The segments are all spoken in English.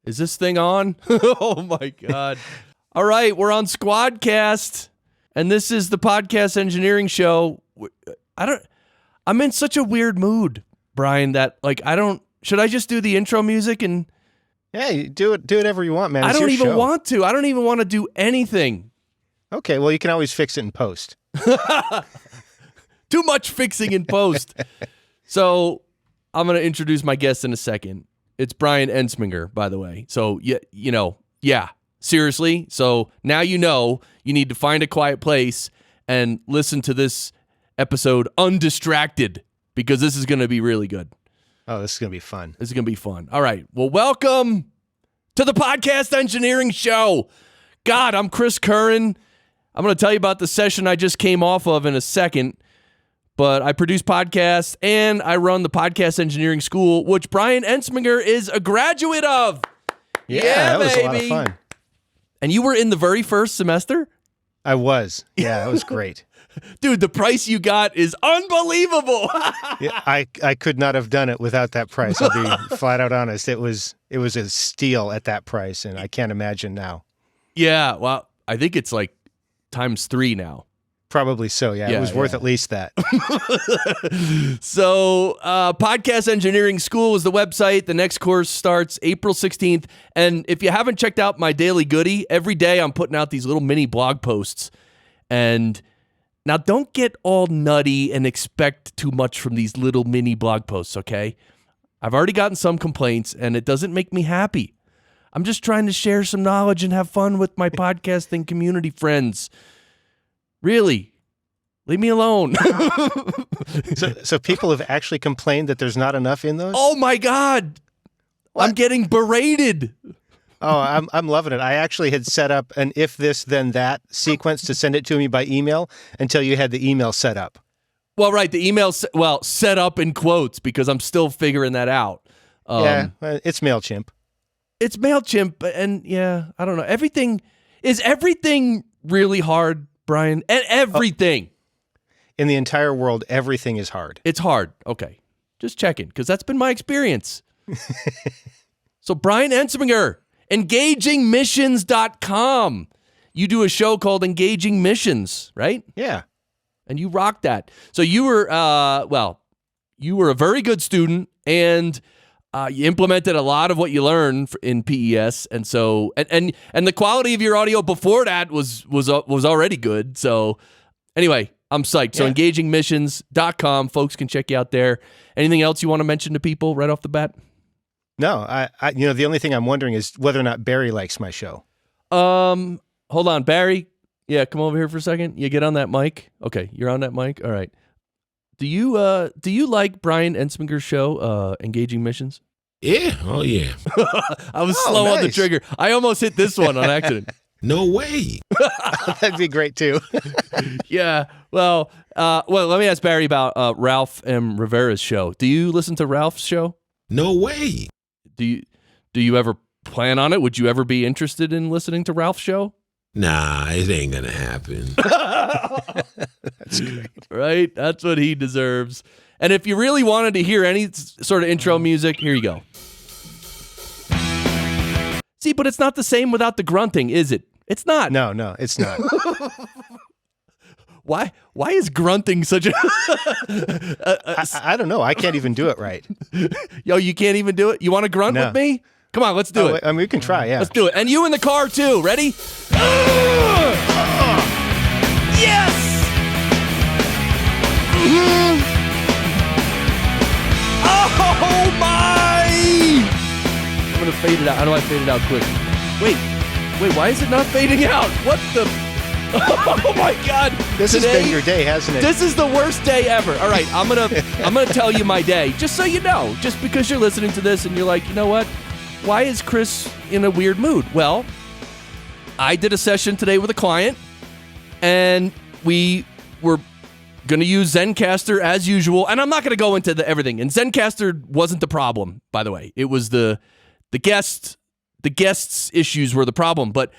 Is this thing on? Oh my God. All right, we're on Squadcast, and this is the podcast engineering show. I'm in such a weird mood, Brian, that should I just do the intro music and yeah, you do whatever you want, man. It's I don't your even show. want to. I don't even want to do anything. Okay, well, you can always fix it in post. Too much fixing in post. So I'm going to introduce my guest in a second. It's Bryan Entzminger, by the way. So, yeah, seriously. So now you need to find a quiet place and listen to this episode undistracted, because this is going to be really good. Oh, this is going to be fun. This is going to be fun. All right. Well, welcome to the Podcast Engineering Show. God, I'm Chris Curran. I'm going to tell you about the session I just came off of in a second. But I produce podcasts, and I run the Podcast Engineering School, which Bryan Entzminger is a graduate of. Yeah, that was a lot of fun. And you were in the very first semester? I was. Yeah, it was great. Dude, the price you got is unbelievable. Yeah, I could not have done it without that price. I'll be flat out honest. It was a steal at that price, and I can't imagine now. Yeah, well, I think it's like times 3 now. Probably so, yeah. It was worth at least that. So, Podcast Engineering School is the website. The next course starts April 16th. And if you haven't checked out my daily goodie, every day I'm putting out these little mini blog posts. And now don't get all nutty and expect too much from these little mini blog posts, okay? I've already gotten some complaints, and it doesn't make me happy. I'm just trying to share some knowledge and have fun with my podcasting community friends. Really, leave me alone. So people have actually complained that there's not enough in those? Oh my God. What? I'm getting berated. Oh, I'm loving it. I actually had set up an if this, then that sequence to send it to me by email until you had the email set up. Well, right. The email, set up in quotes, because I'm still figuring that out. Yeah, it's MailChimp. It's MailChimp, and yeah, I don't know. Is everything really hard, Brian? And everything. In the entire world, everything is hard. It's hard. Okay. Just checking, because that's been my experience. So, Bryan Entzminger, engagingmissions.com. You do a show called Engaging Missions, right? Yeah. And you rock that. So you were, you were a very good student, and you implemented a lot of what you learned in PES, and so and the quality of your audio before that was already good. So anyway, I'm psyched. So engagingmissions.com, folks can check you out there. Anything else you want to mention to people right off the bat? No, I the only thing I'm wondering is whether or not Barry likes my show. Hold on, Barry. Yeah, come over here for a second. You get on that mic. Okay, you're on that mic. All right. Do you like Bryan Entzminger's show, Engaging Missions? Yeah. Oh, yeah. I was slow on the trigger. I almost hit this one on accident. No way. That'd be great too. Yeah. Well, let me ask Barry about Ralph M. Rivera's show. Do you listen to Ralph's show? No way. Do you ever plan on it? Would you ever be interested in listening to Ralph's show? Nah, it ain't gonna happen. That's great. Right? That's what he deserves. And if you really wanted to hear any sort of intro music, here you go. See, but it's not the same without the grunting, is it? It's not. No, it's not. Why is grunting such a... I don't know. I can't even do it right. Yo, you can't even do it? You want to grunt with me? Come on, let's do it. I mean, we can try, yeah. Let's do it. And you in the car, too. Ready? Yes! Oh, my! I'm going to fade it out. How do I fade it out quick? Wait, why is it not fading out? What the... Oh, my God. This has been your day, hasn't it? This is the worst day ever. All right, I'm gonna tell you my day, just so you know, just because you're listening to this and you're like, you know what? Why is Chris in a weird mood? Well, I did a session today with a client, and we were going to use Zencastr as usual. And I'm not going to go into everything. And Zencastr wasn't the problem, by the way. It was the guests' issues were the problem. But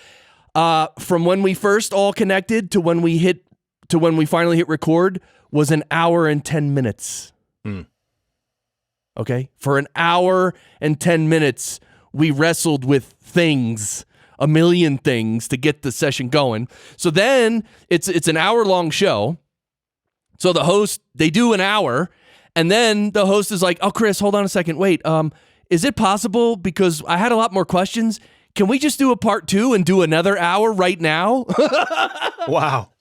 from when we first all connected to when we finally hit record was an hour and 10 minutes. Okay, for an hour and 10 minutes. we wrestled with things, a million things to get the session going. So then it's an hour-long show. So the host, they do an hour, and then the host is like, oh, Chris, hold on a second. Wait, is it possible, because I had a lot more questions, can we just do a part 2 and do another hour right now? Wow.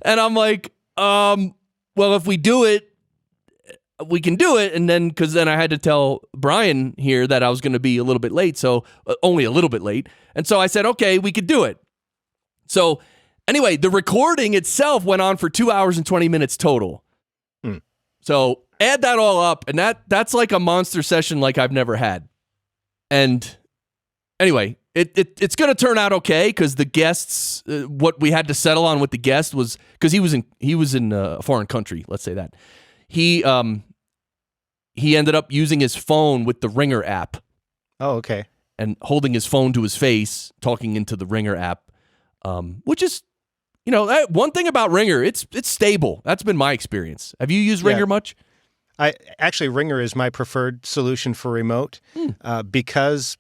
And I'm like, well, if we do it, we can do it. And then, because then I had to tell Bryan here that I was going to be a little bit late, so only a little bit late. And so I said, okay, we could do it. So anyway, the recording itself went on for 2 hours and 20 minutes total. So add that all up, and that's like a monster session like I've never had. And anyway, it's going to turn out okay, because the guests, what we had to settle on with the guest was, because he was in a foreign country, let's say that. He ended up using his phone with the Ringer app. Oh, okay. And holding his phone to his face, talking into the Ringer app, which is, one thing about Ringer, it's stable. That's been my experience. Have you used Ringer much? Ringer is my preferred solution for remote,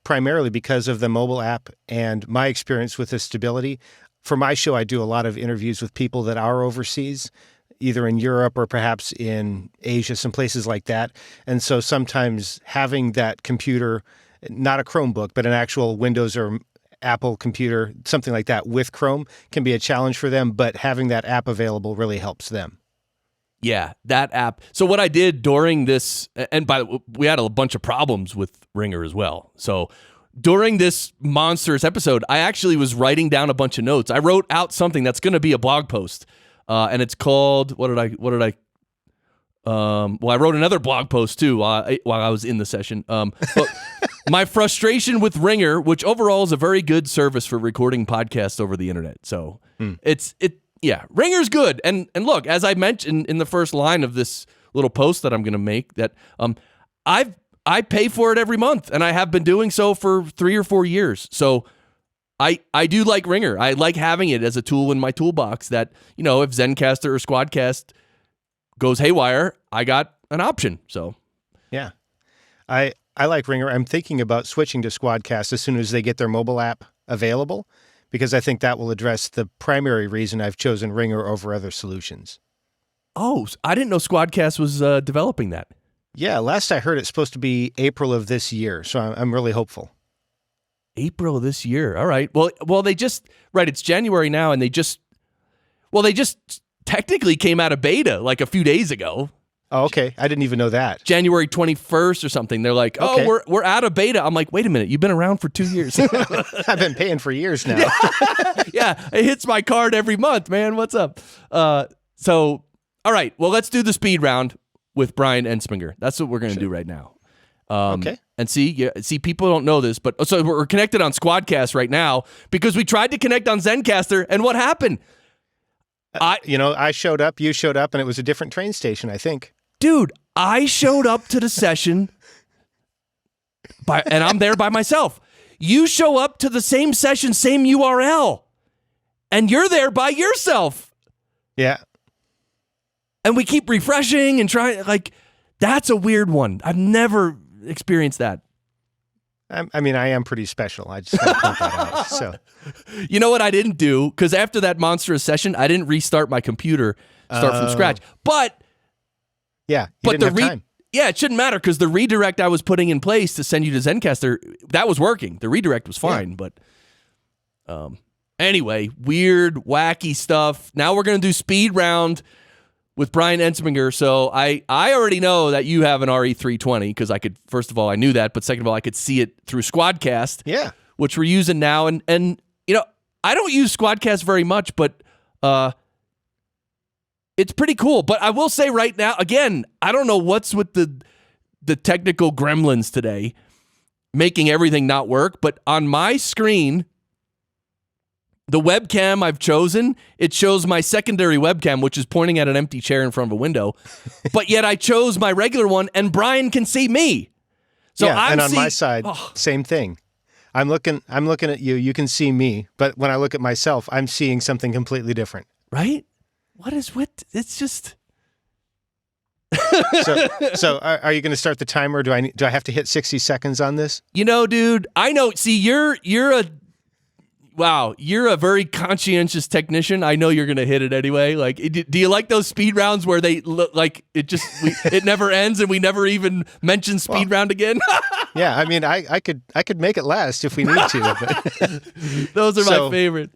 primarily because of the mobile app and my experience with the stability. For my show, I do a lot of interviews with people that are overseas, either in Europe or perhaps in Asia, some places like that. And so sometimes having that computer, not a Chromebook, but an actual Windows or Apple computer, something like that with Chrome, can be a challenge for them, but having that app available really helps them. Yeah, that app. So what I did during this, and we had a bunch of problems with Ringer as well. So during this monstrous episode, I actually was writing down a bunch of notes. I wrote out something that's going to be a blog post, and it's called, I wrote another blog post too while I was in the session. But my frustration with Ringer, which overall is a very good service for recording podcasts over the internet. So yeah, Ringer's good. And look, as I mentioned in the first line of this little post that I'm going to make, that I pay for it every month, and I have been doing so for 3 or 4 years. So I do like Ringer. I like having it as a tool in my toolbox that, if Zencastr or Squadcast goes haywire, I got an option. So yeah, I like Ringer. I'm thinking about switching to Squadcast as soon as they get their mobile app available, because I think that will address the primary reason I've chosen Ringer over other solutions. Oh, I didn't know Squadcast was developing that. Yeah, last I heard, it's supposed to be April of this year, so I'm really hopeful. April of this year. All right. Well, they just, right, it's January now, and they just technically came out of beta like a few days ago. Oh, okay. I didn't even know that. January 21st or something. They're like, oh, okay. we're out of beta. I'm like, wait a minute. You've been around for 2 years. I've been paying for years now. Yeah, it hits my card every month, man. What's up? So, all right. Well, let's do the speed round with Bryan Entzminger. That's what we're going to do right now. Okay. And see, people don't know this, but so we're connected on Squadcast right now because we tried to connect on Zencastr, and what happened? I showed up, you showed up, and it was a different train station, I think. Dude, I showed up to the session, and I'm there by myself. You show up to the same session, same URL, and you're there by yourself. Yeah. And we keep refreshing and trying, that's a weird one. I've never experienced that. I mean, I am pretty special. I just want to point that out. So, you know what I didn't do? Because after that monstrous session, I didn't restart my computer, from scratch. But yeah, you didn't have time. Yeah, it shouldn't matter because the redirect I was putting in place to send you to Zencastr, that was working. The redirect was fine. Yeah. But anyway, weird, wacky stuff. Now we're going to do speed round with Bryan Entzminger. So I already know that you have an RE320 because first of all, I knew that, but second of all, I could see it through Squadcast, which we're using now. And I don't use Squadcast very much, but it's pretty cool. But I will say right now, again, I don't know what's with the technical gremlins today making everything not work, but on my screen, the webcam I've chosen, it shows my secondary webcam, which is pointing at an empty chair in front of a window. But yet I chose my regular one, and Bryan can see me. So and on my side, same thing. I'm looking at you. You can see me, but when I look at myself, I'm seeing something completely different. Right? What is with? It's just. So are you going to start the timer? Do I have to hit 60 seconds on this? Dude, I know. See, you're a very conscientious technician. I know you're going to hit it anyway. Like, do you like those speed rounds where they look like it never ends and we never even mention speed round again? Yeah, I mean, I could make it last if we need to. But those are my favorite.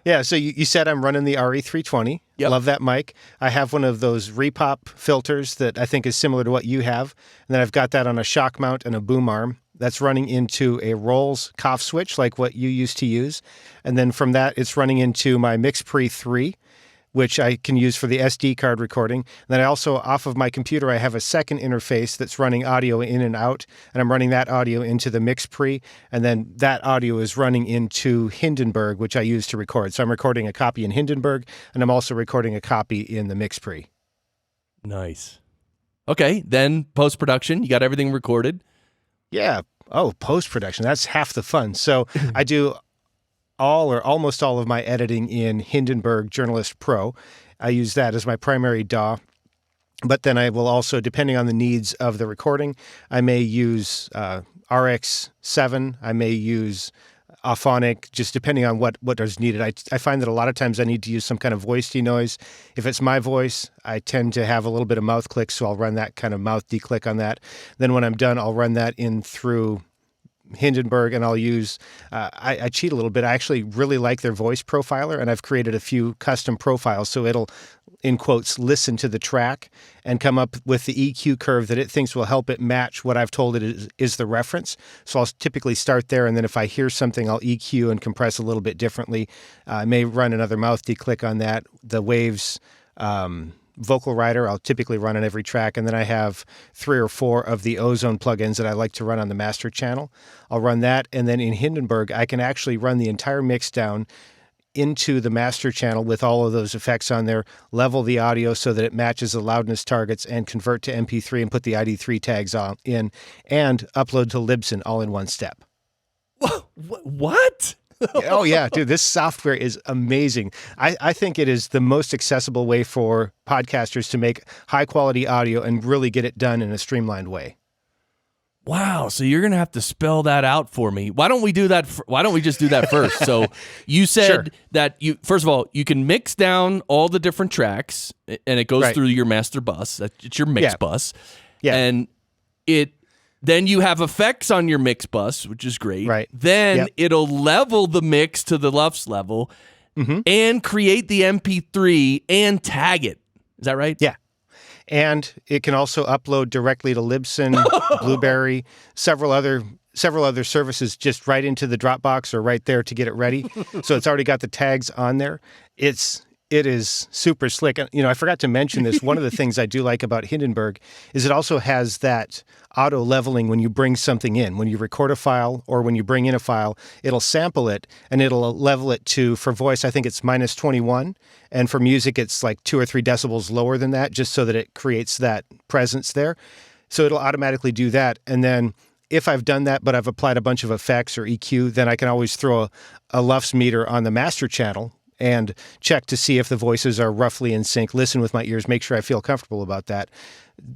Yeah, so you said I'm running the RE320. Yep. Love that mic. I have one of those repop filters that I think is similar to what you have. And then I've got that on a shock mount and a boom arm. That's running into a Rolls cough switch like what you used to use. And then from that, it's running into my MixPre 3, which I can use for the SD card recording. And then I also, off of my computer, I have a second interface that's running audio in and out, and I'm running that audio into the MixPre, and then that audio is running into Hindenburg, which I use to record. So I'm recording a copy in Hindenburg, and I'm also recording a copy in the MixPre. Nice. Okay, then post-production, you got everything recorded? Yeah. Oh, post-production. That's half the fun. So I do all or almost all of my editing in Hindenburg Journalist Pro. I use that as my primary DAW. But then I will also, depending on the needs of the recording, I may use RX7. I may use Auphonic, just depending on what is needed. I find that a lot of times I need to use some kind of voice denoise. If it's my voice, I tend to have a little bit of mouth click, so I'll run that kind of mouth declick on that. Then when I'm done, I'll run that in through Hindenburg, and I'll use, I cheat a little bit. I actually really like their voice profiler, and I've created a few custom profiles, so it'll, in quotes, listen to the track and come up with the EQ curve that it thinks will help it match what I've told it is the reference. So I'll typically start there, and then if I hear something, I'll EQ and compress a little bit differently. I may run another mouth declick on that. The Waves vocal rider, I'll typically run on every track, and then I have 3 or 4 of the Ozone plugins that I like to run on the master channel. I'll run that, and then in Hindenburg, I can actually run the entire mix down into the master channel with all of those effects on there, level the audio so that it matches the loudness targets, and convert to MP3 and put the ID3 tags in, and upload to Libsyn all in one step. What? Oh, yeah, dude, this software is amazing. I think it is the most accessible way for podcasters to make high-quality audio and really get it done in a streamlined way. Wow, so you're going to have to spell that out for me. Why don't we do that? Why don't we just do that first? So you said that first of all, you can mix down all the different tracks, and it goes through your master bus. It's your mix bus. Yeah. And then you have effects on your mix bus, which is great. Right. Then it'll level the mix to the LUFS level and create the MP3 and tag it. Is that right? Yeah. And it can also upload directly to Libsyn, Blueberry, several other services just right into the Dropbox or right there to get it ready. So it's already got the tags on there. It is super slick. And, I forgot to mention this. One of the things I do like about Hindenburg is it also has that auto leveling when you bring something in. When you record a file or when you bring in a file, it'll sample it and it'll level it to, for voice, I think it's -21. And for music, it's like 2 or 3 decibels lower than that, just so that it creates that presence there. So it'll automatically do that. And then if I've done that, but I've applied a bunch of effects or EQ, then I can always throw a LUFS meter on the master channel and check to see if the voices are roughly in sync, listen with my ears, make sure I feel comfortable about that.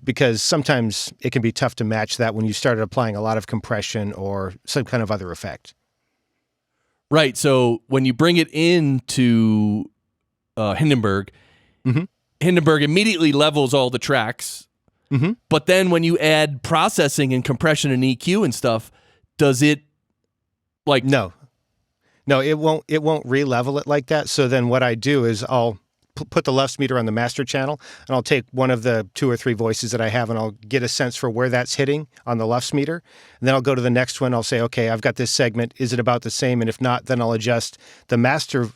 Because sometimes it can be tough to match that when you started applying a lot of compression or some kind of other effect. Right. So when you bring it into Hindenburg, Hindenburg immediately levels all the tracks. But then when you add processing and compression and EQ and stuff, does it No, it won't re-level it like that. So then what I do is I'll put the LUFS meter on the master channel, and I'll take one of the 2 or 3 voices that I have, and I'll get a sense for where that's hitting on the LUFS meter. And then I'll go to the next one. I'll say, okay, I've got this segment. Is it about the same? And if not, then I'll adjust the master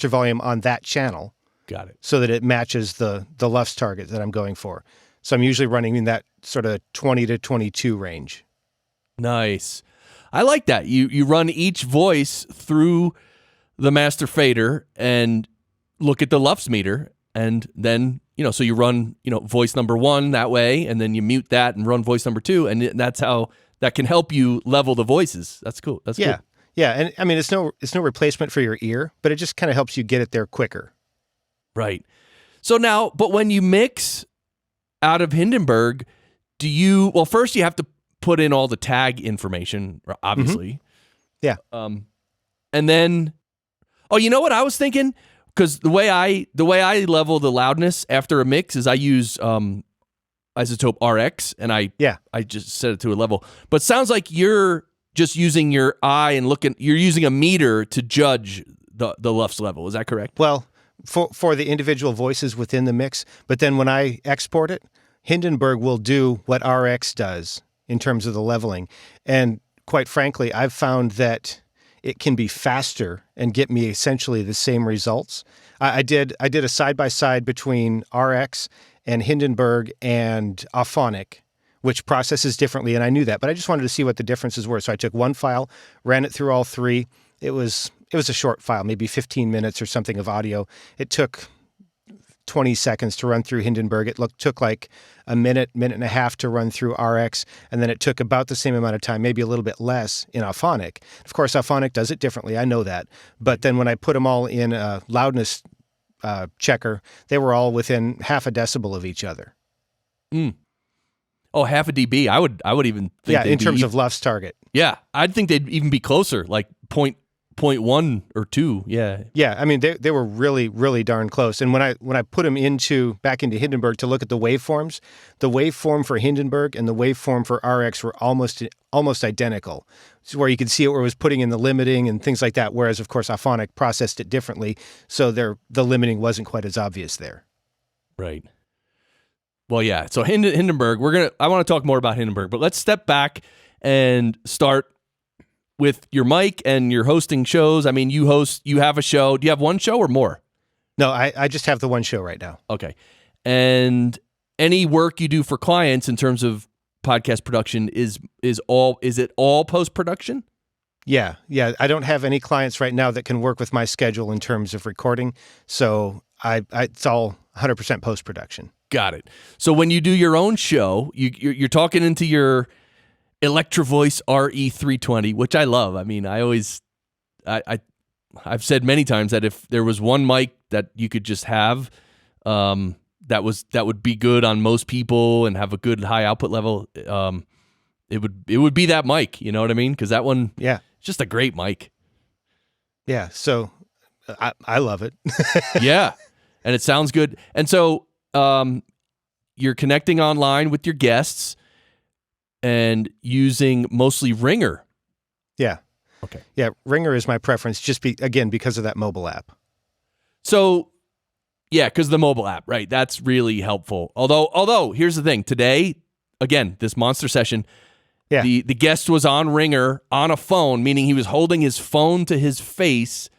volume on that channel. Got it. So that it matches the LUFS target that I'm going for. So I'm usually running in that sort of 20 to 22 range. Nice. I like that. You run each voice through the master fader and look at the LUFS meter, and then, so you run, voice number 1 that way, and then you mute that and run voice number 2, and that's how that can help you level the voices. That's cool. That's cool. Yeah, and I mean it's no replacement for your ear, but it just kind of helps you get it there quicker. Right. So now, but when you mix, out of Hindenburg, do you? Well, first you have to put in all the tag information, obviously. Yeah. And then, oh, you know what I was thinking? Because the way I level the loudness after a mix is I use iZotope RX, and I just set it to a level. But it sounds like you're just using your eye and you're using a meter to judge the LUFS level. Is that correct? Well, for the individual voices within the mix, but then when I export it, Hindenburg will do what RX does in terms of the leveling. And quite frankly, I've found that it can be faster and get me essentially the same results. I did a side-by-side between RX and Hindenburg and Auphonic, which processes differently, and I knew that, but I just wanted to see what the differences were. So I took one file, ran it through all three. It was a short file, maybe 15 minutes or something of audio. It took 20 seconds to run through Hindenburg. It took like a minute and a half to run through RX, and then it took about the same amount of time, maybe a little bit less, in Auphonic. Of course, Auphonic does it differently. I know that. But then when I put them all in a loudness checker, they were all within half a decibel of each other. Oh, half a dB. I would even think. Yeah, in terms of LUFS target. Yeah, I'd think they'd even be closer, like 0.1 or 2. Yeah. Yeah, I mean they were really, really darn close. And when I put them back into Hindenburg to look at the waveforms, the waveform for Hindenburg and the waveform for RX were almost identical. So where you could see it where it was putting in the limiting and things like that. Whereas of course Auphonic processed it differently, so the limiting wasn't quite as obvious there. Right. Well, yeah. So Hindenburg, I want to talk more about Hindenburg, but let's step back and start with your mic and your hosting shows. I mean, you have a show. Do you have one show or more? No, I just have the one show right now. Okay. And any work you do for clients in terms of podcast production is it all post-production? Yeah. I don't have any clients right now that can work with my schedule in terms of recording. So it's all 100% post-production. Got it. So when you do your own show, you're talking into your Electro-Voice RE320, which I love. I mean, I've said many times that if there was one mic that you could just have, that would be good on most people and have a good high output level, it would be that mic. You know what I mean? Because that one, it's just a great mic. Yeah. So I love it. Yeah, and it sounds good. And so you're connecting online with your guests and using mostly Ringer. Yeah. Okay. Yeah, Ringer is my preference, because of that mobile app. So, yeah, because the mobile app, right? That's really helpful. Although here's the thing. Today, again, this monster session, the guest was on Ringer on a phone, meaning he was holding his phone to his face,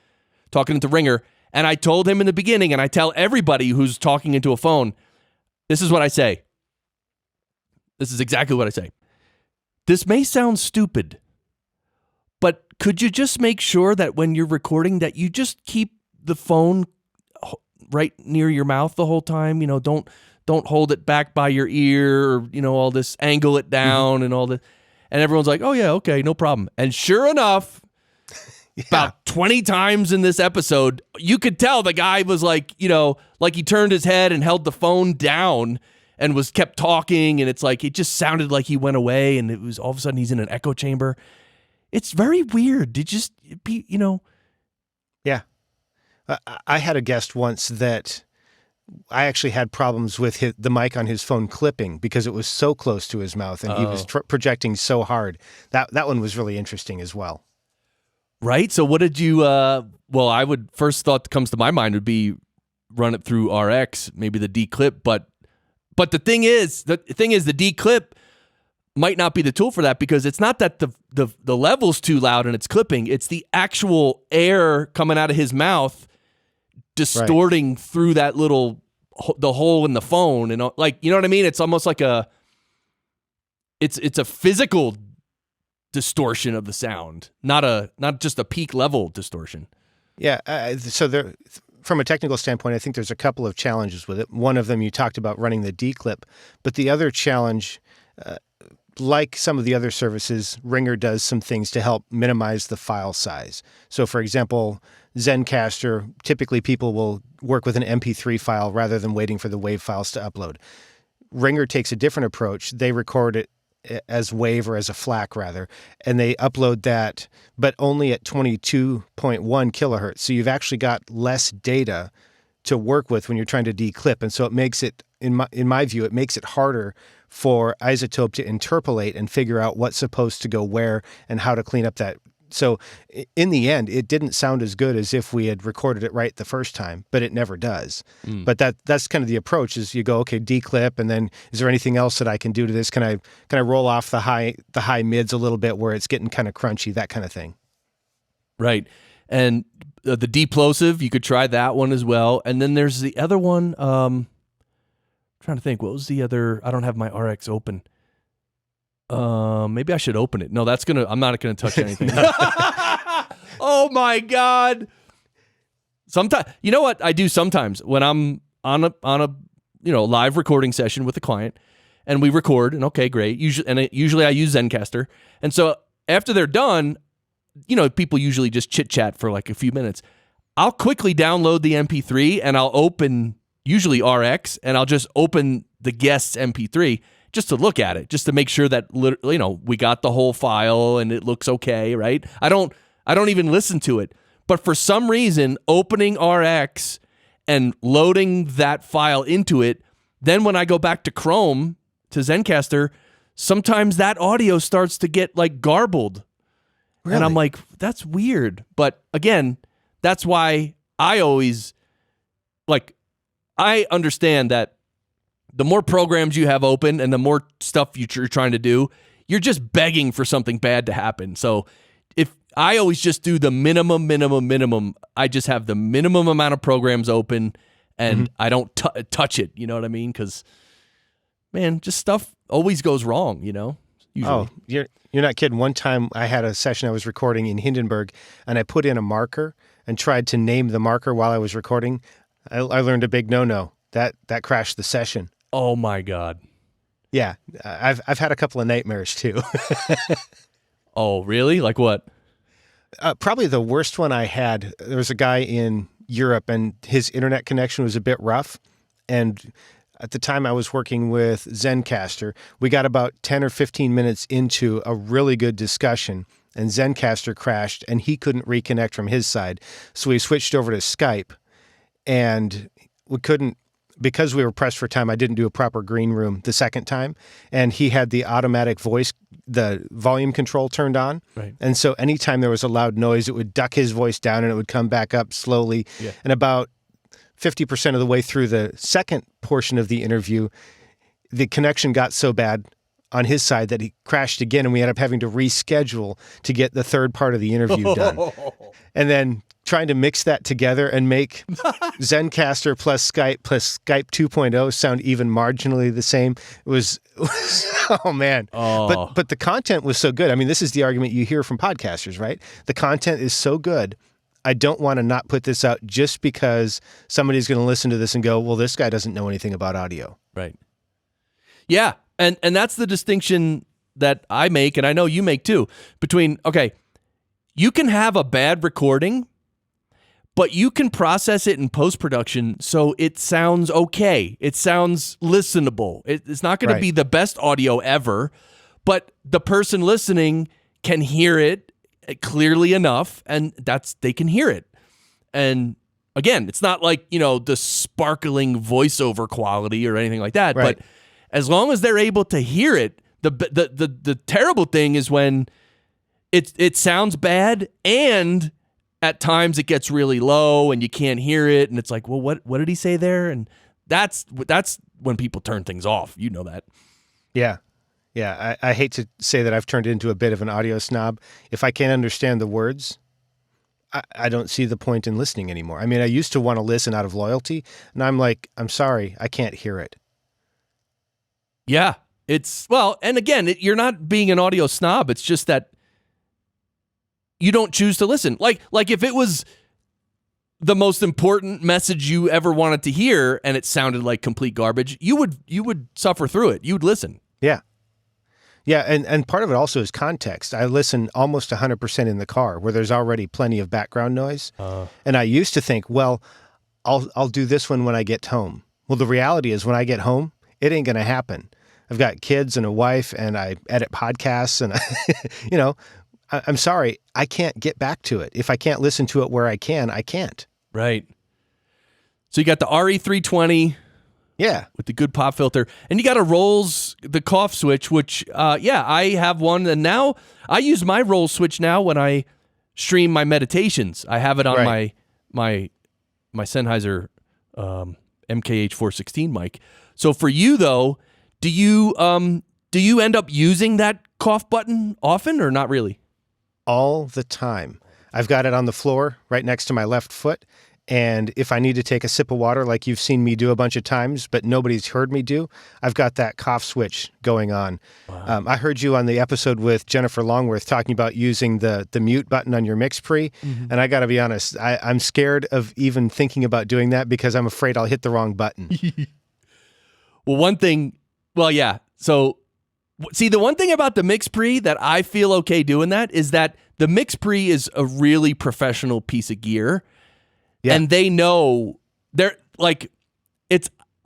talking into Ringer. And I told him in the beginning, and I tell everybody who's talking into a phone, this is what I say. This is exactly what I say. This may sound stupid, but could you just make sure that when you're recording that you just keep the phone right near your mouth the whole time? You know, don't hold it back by your ear or, all this, angle it down and all that. And everyone's like, oh yeah, okay, no problem. And sure enough, about 20 times in this episode, you could tell the guy was like, like he turned his head and held the phone down and kept talking, and it's like it just sounded like he went away, and it was all of a sudden he's in an echo chamber. It's very weird. Yeah. I had a guest once that I actually had problems with the mic on his phone clipping because it was so close to his mouth, and he was projecting so hard. That one was really interesting as well. Right. So what did you? Well, I would first thought that comes to my mind would be run it through RX, maybe the D-clip, but the thing is, the D-clip might not be the tool for that, because it's not that the level's too loud and it's clipping. It's the actual air coming out of his mouth distorting through that the hole in the phone, and like, you know what I mean? It's almost like it's a physical distortion of the sound, not just a peak level distortion. Yeah. So from a technical standpoint, I think there's a couple of challenges with it. One of them, you talked about running the D-clip, but the other challenge, like some of the other services, Ringer does some things to help minimize the file size. So for example, Zencastr, typically people will work with an MP3 file rather than waiting for the WAV files to upload. Ringer takes a different approach. They record it as wave or as a FLAC rather, and they upload that, but only at 22.1 kilohertz. So you've actually got less data to work with when you're trying to declip. And so it makes it, in my view, it makes it harder for iZotope to interpolate and figure out what's supposed to go where and how to clean up that. So in the end, it didn't sound as good as if we had recorded it right the first time, but it never does. But that's kind of the approach is you go, okay, declip, and then is there anything else that I can do to this? Can I roll off the high mids a little bit where it's getting kind of crunchy, that kind of thing. Right. And the deplosive, you could try that one as well. And then there's the other one. I'm trying to think, what was the other? I don't have my RX open. Maybe I should open it. No, I'm not gonna touch anything. Oh my God. Sometimes, you know what I do sometimes when I'm on a live recording session with a client and we record, and okay, great. Usually I use Zencastr. And so after they're done, people usually just chit chat for like a few minutes. I'll quickly download the MP3 and I'll open usually RX and I'll just open the guest's MP3 just to look at it, just to make sure that we got the whole file and it looks okay, right? I don't even listen to it. But for some reason, opening RX and loading that file into it, then when I go back to Chrome, to Zencastr, sometimes that audio starts to get like garbled. Really? And I'm like, that's weird. But again, that's why I always, I understand that the more programs you have open and the more stuff you're trying to do, you're just begging for something bad to happen. So if I always just do the minimum, I just have the minimum amount of programs open and I don't touch it. You know what I mean? Because, man, just stuff always goes wrong, usually. Oh, you're not kidding. One time I had a session I was recording in Hindenburg and I put in a marker and tried to name the marker while I was recording. I learned a big no-no. That crashed the session. Oh my God. Yeah, I've had a couple of nightmares too. Oh, really? Like what? Probably the worst one I had, there was a guy in Europe and his internet connection was a bit rough. And at the time I was working with Zencastr, we got about 10 or 15 minutes into a really good discussion and Zencastr crashed and he couldn't reconnect from his side. So we switched over to Skype and we couldn't, because we were pressed for time, I didn't do a proper green room the second time. And he had the automatic voice, the volume control turned on. Right. And so anytime there was a loud noise, it would duck his voice down and it would come back up slowly. Yeah. And about 50% of the way through the second portion of the interview, the connection got so bad on his side that he crashed again and we ended up having to reschedule to get the third part of the interview done. And then trying to mix that together and make Zencastr plus Skype 2.0 sound even marginally the same was oh man. Oh. But the content was so good. I mean, this is the argument you hear from podcasters, right? The content is so good. I don't want to not put this out just because somebody's going to listen to this and go, well, this guy doesn't know anything about audio. Right. Yeah. And that's the distinction that I make, and I know you make too, between, okay, you can have a bad recording, but you can process it in post-production so it sounds okay. It sounds listenable. It's not going to be the best audio ever, but the person listening can hear it clearly enough, and they can hear it. And again, it's not like, the sparkling voiceover quality or anything like that, but as long as they're able to hear it, the terrible thing is when it sounds bad and at times it gets really low and you can't hear it and it's like, well, what did he say there? And that's when people turn things off. You know that. Yeah. Yeah. I hate to say that I've turned into a bit of an audio snob. If I can't understand the words, I don't see the point in listening anymore. I mean, I used to want to listen out of loyalty and I'm like, I'm sorry, I can't hear it. Yeah. And again, you're not being an audio snob. It's just that you don't choose to listen. Like if it was the most important message you ever wanted to hear and it sounded like complete garbage, you would suffer through it. You would listen. Yeah. Yeah, and part of it also is context. I listen almost 100% in the car where there's already plenty of background noise. And I used to think, well, I'll do this one when I get home. Well, the reality is when I get home, it ain't going to happen. I've got kids and a wife, and I edit podcasts, and I'm sorry, I can't get back to it. If I can't listen to it where I can, I can't. Right. So you got the RE320. Yeah. With the good pop filter. And you got a Rolls, the cough switch, which, I have one. And now I use my Rolls switch now when I stream my meditations. I have it on my Sennheiser MKH 416 mic. So for you, though, do you end up using that cough button often or not really? All the time. I've got it on the floor right next to my left foot. And if I need to take a sip of water, like you've seen me do a bunch of times, but nobody's heard me do, I've got that cough switch going on. Wow. I heard you on the episode with Jennifer Longworth talking about using the mute button on your MixPre. Mm-hmm. And I got to be honest, I'm scared of even thinking about doing that because I'm afraid I'll hit the wrong button. So, see, the one thing about the MixPre that I feel okay doing that is that the MixPre is a really professional piece of gear. Yeah. And they know they're like,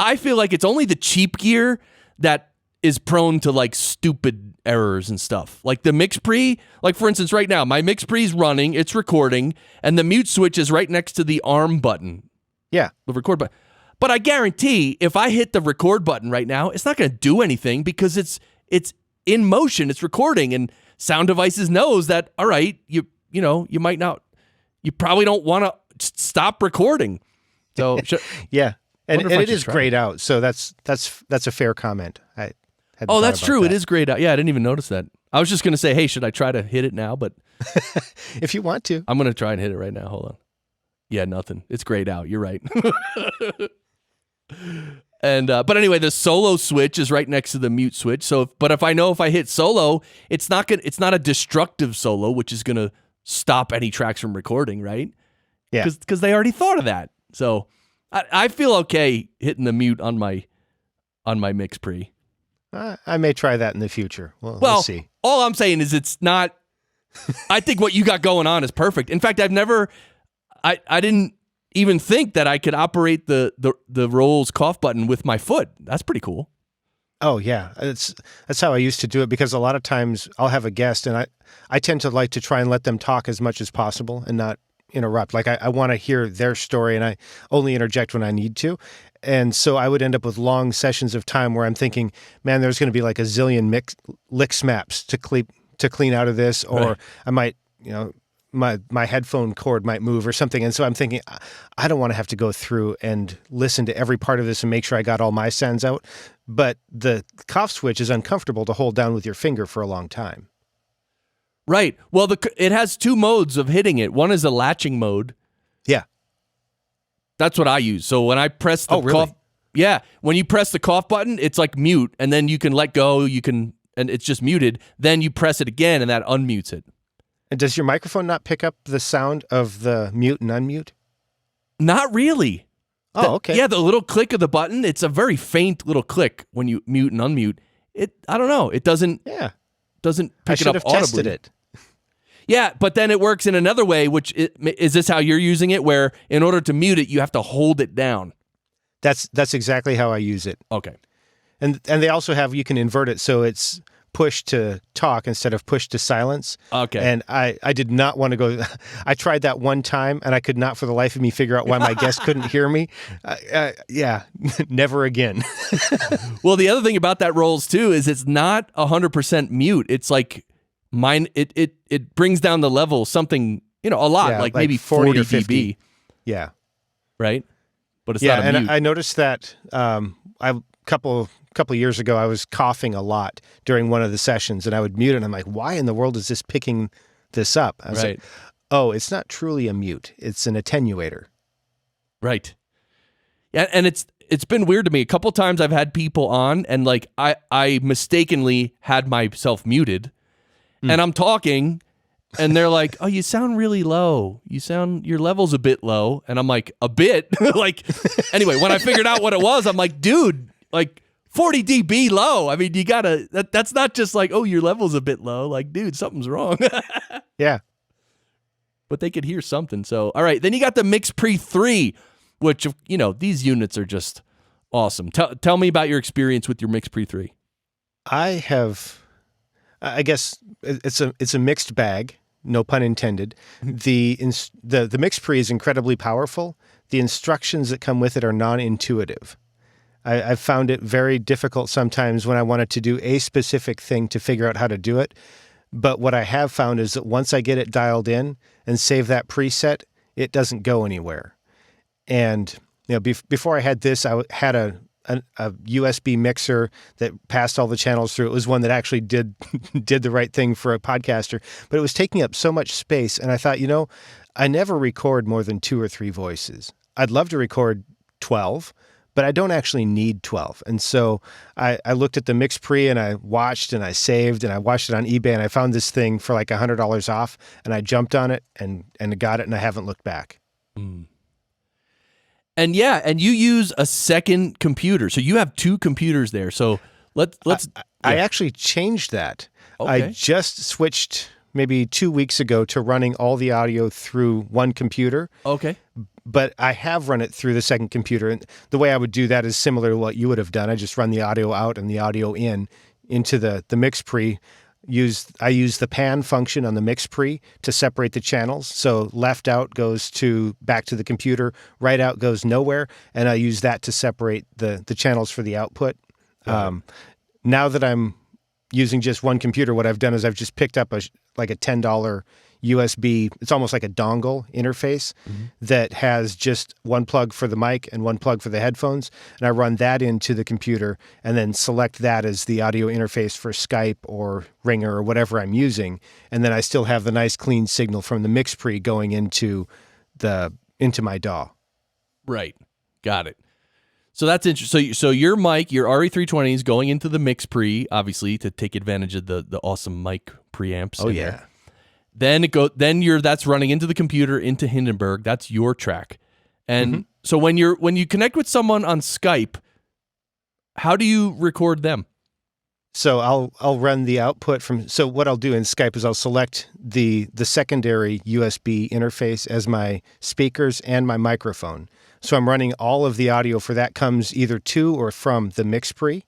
I feel like it's only the cheap gear that is prone to like stupid errors and stuff. Like the MixPre, like for instance, right now, my MixPre is running, it's recording, and the mute switch is right next to the arm button. Yeah. The record button. But I guarantee if I hit the record button right now, it's not going to do anything because it's in motion, it's recording, and Sound Devices knows that, all right, you probably don't want to stop recording. So yeah, and it is grayed out. So that's a fair comment. That's true. It is grayed out. Yeah, I didn't even notice that. I was just gonna say, hey, should I try to hit it now? But if you want to, I'm gonna try and hit it right now. Hold on. Yeah, nothing. It's grayed out. You're right. And but anyway, the solo switch is right next to the mute switch. So, but if I know if I hit solo, it's not a destructive solo, which is gonna stop any tracks from recording, right? Yeah, because they already thought of that. So I feel okay hitting the mute on my MixPre. I may try that in the future. We'll see. All I'm saying is it's not. I think what you got going on is perfect. In fact, I didn't even think that I could operate the Rolls cough button with my foot. That's pretty cool. Oh yeah, that's how I used to do it because a lot of times I'll have a guest and I tend to like to try and let them talk as much as possible and not interrupt. Like I want to hear their story and I only interject when I need to. And so I would end up with long sessions of time where I'm thinking, man, there's going to be like a zillion lick snaps to clean out of this, or right. I might, my headphone cord might move or something. And so I'm thinking, I don't want to have to go through and listen to every part of this and make sure I got all my sounds out. But the cough switch is uncomfortable to hold down with your finger for a long time. Right. Well, it has two modes of hitting it. One is a latching mode. Yeah. That's what I use. So when I press the cough, when you press the cough button, it's like mute, and then you can let go, and it's just muted. Then you press it again, and that unmutes it. And does your microphone not pick up the sound of the mute and unmute? Not really. Oh, okay. Yeah, the little click of the button, it's a very faint little click when you mute and unmute. I don't know. It doesn't pick it up audibly. I should have tested it. Yeah, but then it works in another way, which is this how you're using it, where in order to mute it, you have to hold it down? That's exactly how I use it. Okay. And they also have, you can invert it so it's push to talk instead of push to silence. Okay. And I did not want to go. I tried that one time, and I could not for the life of me figure out why my guest couldn't hear me. Never again. Well, the other thing about that Rolls, too, is it's not 100% mute. It's like mine. It brings down the level something, a lot, like maybe 40 or 50 dB. Yeah. Right? But it's not a mute. And I noticed that a couple years ago, I was coughing a lot during one of the sessions, and I would mute it, and I'm like, why in the world is this picking this up? I was like, oh, it's not truly a mute. It's an attenuator. Right. Yeah, and it's been weird to me. A couple times I've had people on, and like I mistakenly had myself muted, and I'm talking, and they're like, oh, you sound really low. Your level's a bit low. And I'm like, a bit? Like, anyway, when I figured out what it was, I'm like, dude, like 40 dB low. I mean, you gotta, that's not just like, oh, your level's a bit low. Like, dude, something's wrong. Yeah. But they could hear something. So, all right. Then you got the MixPre 3, which, these units are just Awesome. Tell me about your experience with your MixPre 3. I guess it's a mixed bag, no pun intended. The MixPre is incredibly powerful. The instructions that come with it are non-intuitive. I've found it very difficult sometimes when I wanted to do a specific thing to figure out how to do it. But what I have found is that once I get it dialed in and save that preset, it doesn't go anywhere. And before I had this, I had a USB mixer that passed all the channels through. It was one that actually did the right thing for a podcaster, but it was taking up so much space. And I thought, I never record more than 2 or 3 voices. I'd love to record 12, but I don't actually need 12. And so I looked at the MixPre and I watched and I saved and I watched it on eBay and I found this thing for like $100 off and I jumped on it and got it and I haven't looked back. Mm. And you use a second computer. So you have 2 computers there. So let's. I actually changed that. Okay. I just switched maybe 2 weeks ago to running all the audio through one computer. Okay. But I have run it through the second computer. And the way I would do that is similar to what you would have done. I just run the audio out and the audio into the MixPre. I use the pan function on the MixPre to separate the channels. So left out goes back to the computer, right out goes nowhere, and I use that to separate the channels for the output. Now that I'm using just one computer, what I've done is I've just picked up a $10 USB, it's almost like a dongle interface that has just one plug for the mic and one plug for the headphones. And I run that into the computer and then select that as the audio interface for Skype or Ringer or whatever I'm using. And then I still have the nice clean signal from the MixPre going into my DAW. Right. Got it. So that's interesting. So your mic, your RE320 is going into the MixPre, obviously, to take advantage of the awesome mic preamps. Oh, yeah. There. Then that's running into the computer into Hindenburg. That's your track. And so when you connect with someone on Skype, how do you record them? So I'll run the output from. So what I'll do in Skype is I'll select the secondary USB interface as my speakers and my microphone. So I'm running all of the audio for that comes either to or from the MixPre.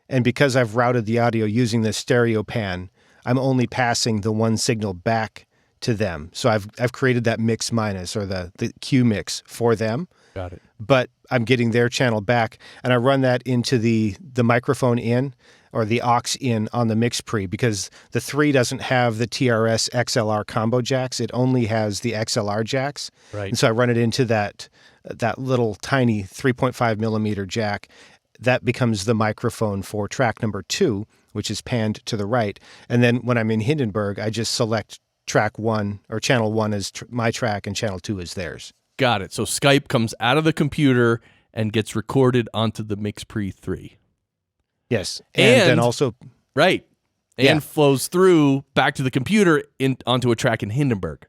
And because I've routed the audio using the stereo pan, I'm only passing the one signal back to them. So I've created that mix minus or the Q mix for them. Got it. But I'm getting their channel back, and I run that into the microphone in or the aux in on the MixPre because the 3 doesn't have the TRS XLR combo jacks. It only has the XLR jacks. Right. And so I run it into that little tiny 3.5 millimeter jack. That becomes the microphone for track number 2, which is panned to the right. And then when I'm in Hindenburg, I just select track 1 or channel 1 as my track and channel 2 is theirs. Got it. So Skype comes out of the computer and gets recorded onto the MixPre 3. Yes. And then also... Right. And flows through back to the computer onto a track in Hindenburg.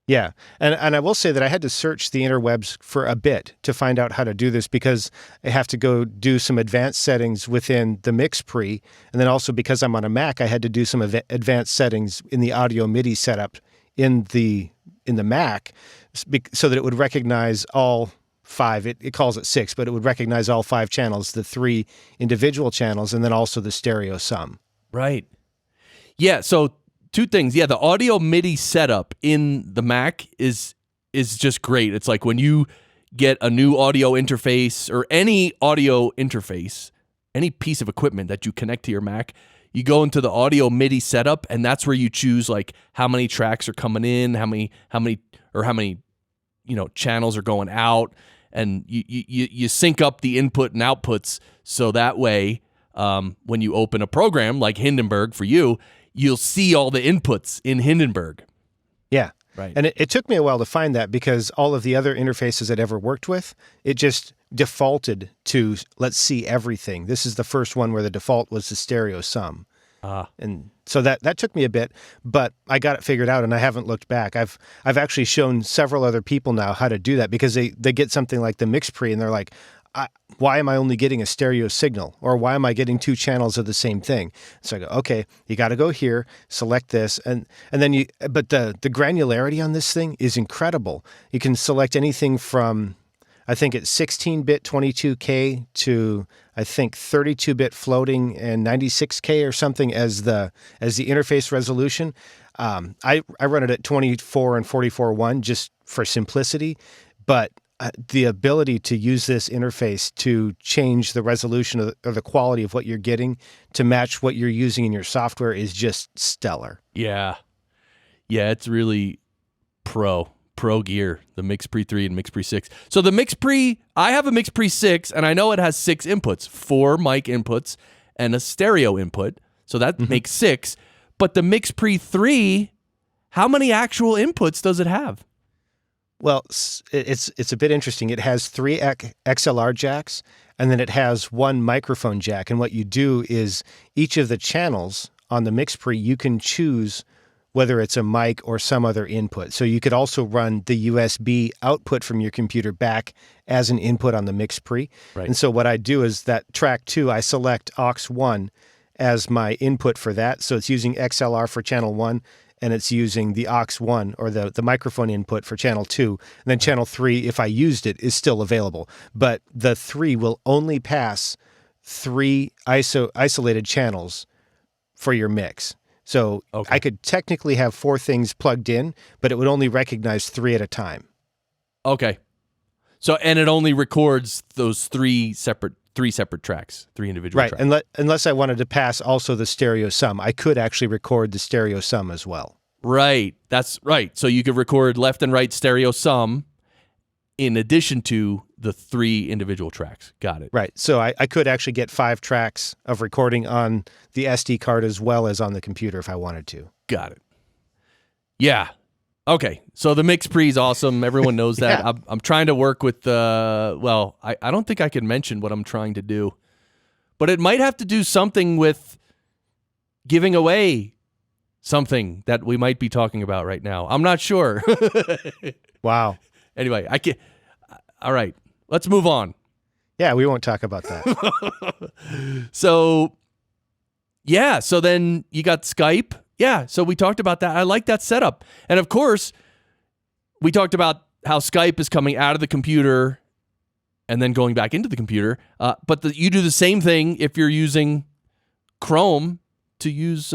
Yeah. And I will say that I had to search the interwebs for a bit to find out how to do this because I have to go do some advanced settings within the MixPre. And then also because I'm on a Mac, I had to do some advanced settings in the audio MIDI setup in the Mac so that it would recognize all 5. It calls it 6, but it would recognize all 5 channels, the 3 individual channels, and then also the stereo sum. Right. Yeah, so 2 things. Yeah, the audio MIDI setup in the Mac is just great. It's like when you get a new audio interface or any audio interface, any piece of equipment that you connect to your Mac, you go into the audio MIDI setup, and that's where you choose like how many tracks are coming in, how many channels are going out, and you sync up the input and outputs so that way when you open a program like Hindenburg for you, you'll see all the inputs in Hindenburg. Yeah. Right. And it took me a while to find that because all of the other interfaces I'd ever worked with, it just defaulted to let's see everything. This is the first one where the default was the stereo sum. And so that took me a bit, but I got it figured out and I haven't looked back. I've actually shown several other people now how to do that because they get something like the MixPre and they're like, why am I only getting a stereo signal? Or why am I getting 2 channels of the same thing? So I go, okay, you got to go here, select this. And then but the granularity on this thing is incredible. You can select anything from I think it's 16-bit 22K to I think 32-bit floating and 96K or something as the interface resolution. I run it at 24 and 44:1 just for simplicity, but the ability to use this interface to change the resolution or the quality of what you're getting to match what you're using in your software is just stellar. Yeah, it's really pro gear, the MixPre 3 and MixPre 6. So the MixPre, I have a MixPre 6, and I know it has 6 inputs, 4 mic inputs and a stereo input. So that makes 6. But the MixPre 3, how many actual inputs does it have? Well, it's a bit interesting. It has 3 XLR jacks, and then it has 1 microphone jack. And what you do is each of the channels on the MixPre, you can choose whether it's a mic or some other input. So you could also run the USB output from your computer back as an input on the MixPre. Right. And so what I do is that track 2, I select aux 1 as my input for that. So it's using XLR for channel 1, and it's using the aux 1 or the microphone input for channel 2. And then channel 3, if I used it, is still available. But the 3 will only pass 3 isolated channels for your mix. So I could technically have 4 things plugged in, but it would only recognize 3 at a time. Okay. So, and it only records those 3 separate tracks, 3 individual tracks. Right, unless I wanted to pass also the stereo sum. I could actually record the stereo sum as well. Right, that's right. So you could record left and right stereo sum in addition to the 3 individual tracks. Got it. Right, so I could actually get 5 tracks of recording on the SD card as well as on the computer if I wanted to. Got it. Yeah. Okay, so the MixPre is awesome. Everyone knows that. Yeah. I'm trying to work with, I don't think I can mention what I'm trying to do, but it might have to do something with giving away something that we might be talking about right now. I'm not sure. Wow. Anyway, I can't. All right, let's move on. Yeah, we won't talk about that. So then you got Skype. Yeah, so we talked about that. I like that setup. And of course, we talked about how Skype is coming out of the computer and then going back into the computer. But you do the same thing if you're using Chrome to use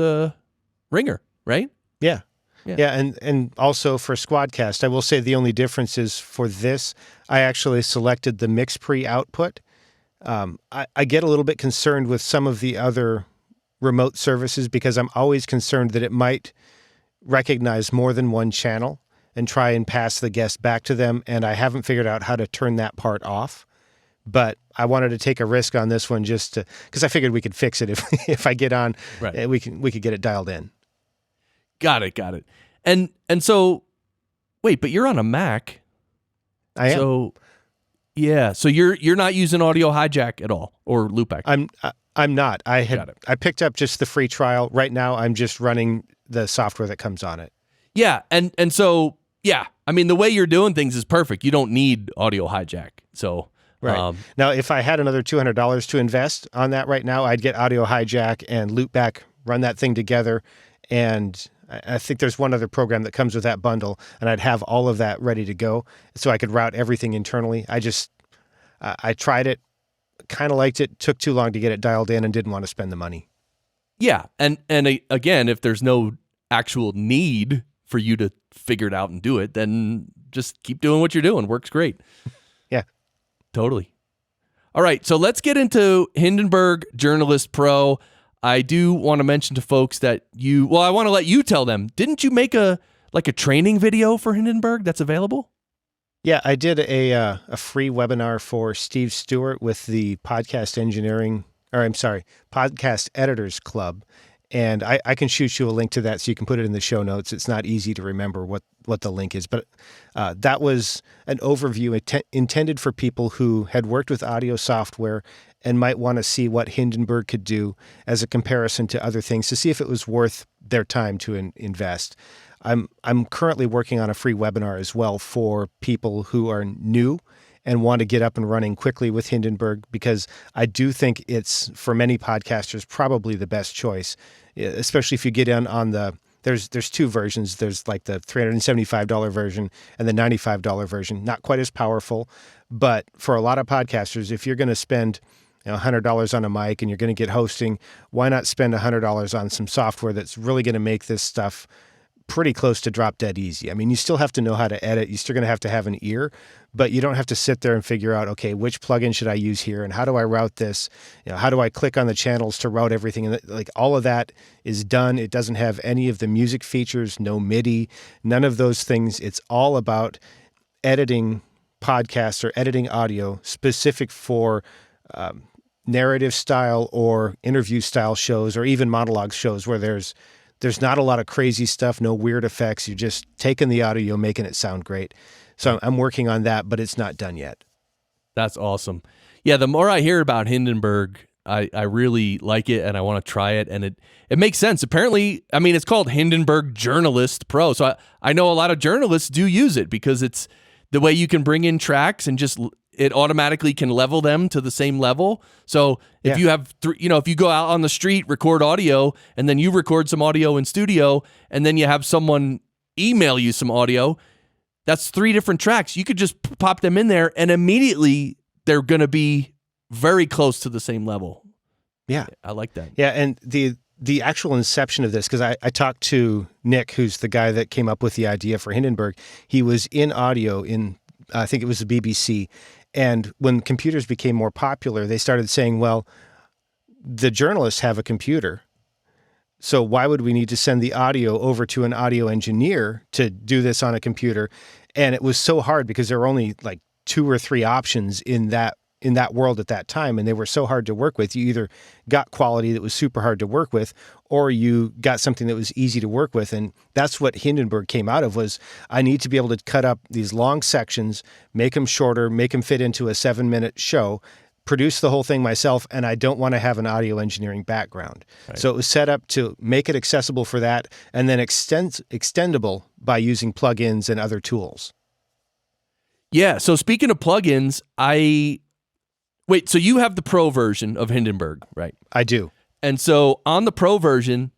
Ringer, right? Yeah. And also for Squadcast, I will say the only difference is for this, I actually selected the MixPre output. I get a little bit concerned with some of the other remote services because I'm always concerned that it might recognize more than one channel and try and pass the guest back to them, and I haven't figured out how to turn that part off. But I wanted to take a risk on this one just to, because I figured we could fix it if I get on, right. we could get it dialed in. Got it. And so, wait, but you're on a Mac. I am. So, yeah. So you're not using Audio Hijack at all or Loopback. I'm not. I picked up just the free trial. Right now, I'm just running the software that comes on it. Yeah, and so yeah, I mean the way you're doing things is perfect. You don't need Audio Hijack. So right now, if I had another $200 to invest on that right now, I'd get Audio Hijack and Loopback, run that thing together, and I think there's one other program that comes with that bundle, and I'd have all of that ready to go, so I could route everything internally. I tried it. Kind of liked it, took too long to get it dialed in and didn't want to spend the money. Yeah, and again, if there's no actual need for you to figure it out and do it, then just keep doing what you're doing. Works great. Yeah. Totally. All right, so let's get into Hindenburg Journalist Pro. I do want to mention to folks that I want to let you tell them, didn't you make a training video for Hindenburg that's available? Yeah, I did a free webinar for Steve Stewart with the Podcast Editors Club, and I can shoot you a link to that so you can put it in the show notes. It's not easy to remember what the link is, but that was an overview intended for people who had worked with audio software and might want to see what Hindenburg could do as a comparison to other things to see if it was worth their time to invest. I'm currently working on a free webinar as well for people who are new and want to get up and running quickly with Hindenburg, because I do think it's, for many podcasters, probably the best choice, especially if you get in on the there's two versions. There's like the $375 version and the $95 version. Not quite as powerful, but for a lot of podcasters, if you're going to spend $100 on a mic and you're going to get hosting, why not spend $100 on some software that's really going to make this stuff pretty close to drop dead easy? I mean, you still have to know how to edit. You're still going to have an ear, but you don't have to sit there and figure out, okay, which plugin should I use here? And how do I route this? How do I click on the channels to route everything? And like all of that is done. It doesn't have any of the music features, no MIDI, none of those things. It's all about editing podcasts or editing audio specific for narrative style or interview style shows, or even monologue shows where there's not a lot of crazy stuff, no weird effects. You're just taking the audio, making it sound great. So I'm working on that, but it's not done yet. That's awesome. Yeah, the more I hear about Hindenburg, I really like it, and I want to try it, and it makes sense. Apparently, I mean, it's called Hindenburg Journalist Pro, so I know a lot of journalists do use it because it's the way you can bring in tracks and just it automatically can level them to the same level. So if you have, if you go out on the street, record audio, and then you record some audio in studio, and then you have someone email you some audio, that's 3 different tracks. You could just pop them in there, and immediately they're going to be very close to the same level. Yeah. I like that. Yeah, and the actual inception of this, because I talked to Nick, who's the guy that came up with the idea for Hindenburg. He was in audio in, I think it was the BBC, and when computers became more popular, they started saying, well, the journalists have a computer, so why would we need to send the audio over to an audio engineer to do this on a computer? And it was so hard because there were only like 2 or 3 options in that world at that time, and they were so hard to work with. You either got quality that was super hard to work with, or you got something that was easy to work with. And that's what Hindenburg came out of, was I need to be able to cut up these long sections, make them shorter, make them fit into a 7-minute show, produce the whole thing myself, and I don't want to have an audio engineering background. Right. So it was set up to make it accessible for that, and then extendable by using plugins and other tools. Yeah, so speaking of plugins, Wait, so you have the Pro version of Hindenburg, right? I do. And so on the Pro version,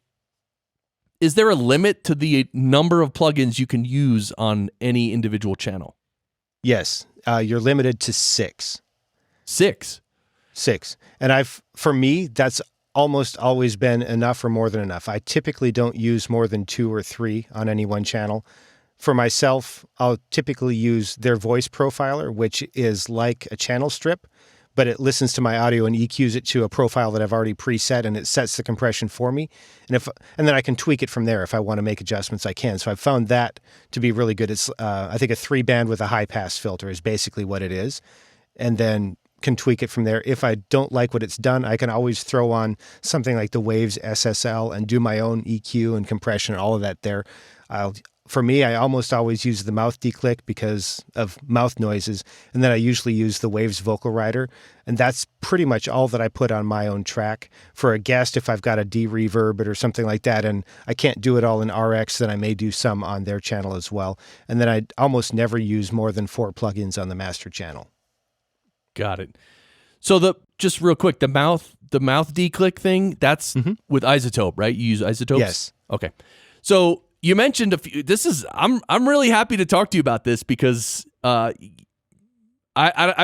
is there a limit to the number of plugins you can use on any individual channel? Yes. You're limited to 6. 6? 6. And for me, that's almost always been enough or more than enough. I typically don't use more than 2 or 3 on any one channel. For myself, I'll typically use their voice profiler, which is like a channel strip, but it listens to my audio and EQs it to a profile that I've already preset, and it sets the compression for me. And then I can tweak it from there. If I want to make adjustments, I can. So I've found that to be really good. It's I think a 3-band with a high-pass filter is basically what it is, and then can tweak it from there. If I don't like what it's done, I can always throw on something like the Waves SSL and do my own EQ and compression and all of that there. For me, I almost always use the mouth declick because of mouth noises, and then I usually use the Waves vocal rider, and that's pretty much all that I put on my own track. For a guest, if I've got a de-reverb it or something like that, and I can't do it all in RX, then I may do some on their channel as well. And then I almost never use more than 4 plugins on the master channel. Got it. So just real quick, the mouth declick thing, that's with iZotope, right? You use iZotope? Yes. Okay. So you mentioned a few. I'm really happy to talk to you about this because I've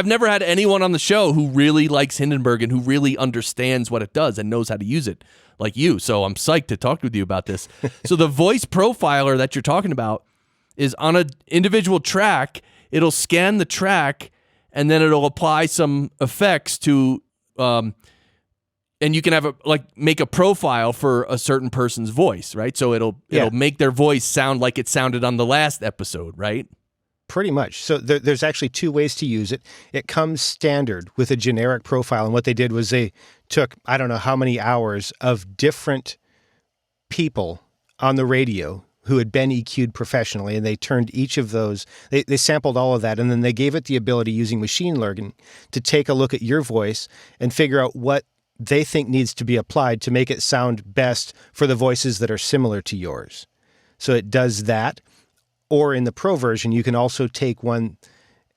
never had anyone on the show who really likes Hindenburg and who really understands what it does and knows how to use it like you. So I'm psyched to talk with you about this. So the voice profiler that you're talking about is on an individual track. It'll scan the track and then it'll apply some effects to and you can have make a profile for a certain person's voice, right? So it'll make their voice sound like it sounded on the last episode, right? Pretty much. So there's actually 2 ways to use it. It comes standard with a generic profile, and what they did was they took, I don't know how many hours of different people on the radio who had been EQ'd professionally, and they turned each of those, they sampled all of that, and then they gave it the ability using machine learning to take a look at your voice and figure out what they think needs to be applied to make it sound best for the voices that are similar to yours. So it does that. Or in the Pro version, you can also take one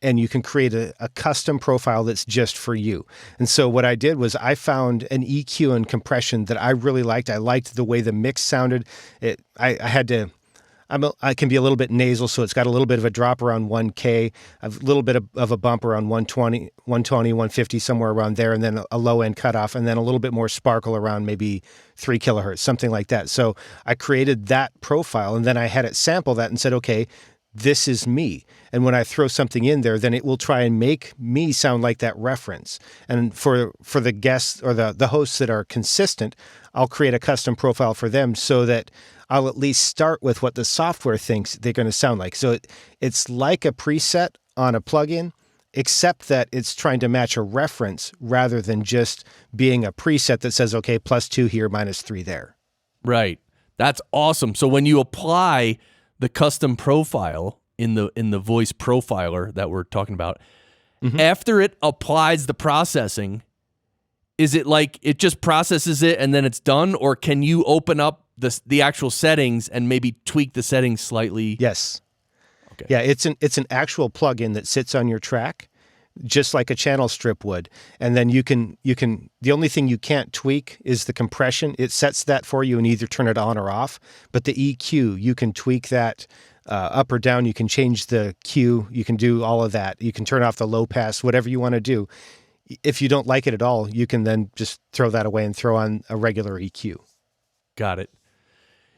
and you can create a custom profile that's just for you. And so what I did was I found an EQ and compression that I really liked. I liked the way the mix sounded. I can be a little bit nasal, so it's got a little bit of a drop around 1K, a little bit of a bump around 120, 150, somewhere around there, and then a low-end cutoff, and then a little bit more sparkle around maybe 3 kilohertz, something like that. So I created that profile, and then I had it sample that and said, okay, this is me. And when I throw something in there, then it will try and make me sound like that reference. And for the guests or the hosts that are consistent, I'll create a custom profile for them so that I'll at least start with what the software thinks they're going to sound like. So it's like a preset on a plugin, except that it's trying to match a reference rather than just being a preset that says, okay, +2 here, -3 there. Right. That's awesome. So when you apply the custom profile in the voice profiler that we're talking about, after it applies the processing, is it like it just processes it and then it's done, or can you open up the actual settings and maybe tweak the settings slightly? Yes. Okay. Yeah, it's an actual plugin that sits on your track, just like a channel strip would. And then you can the only thing you can't tweak is the compression. It sets that for you and either turn it on or off. But the EQ, you can tweak that up or down. You can change the Q. You can do all of that. You can turn off the low pass, whatever you want to do. If you don't like it at all, you can then just throw that away and throw on a regular EQ. Got it.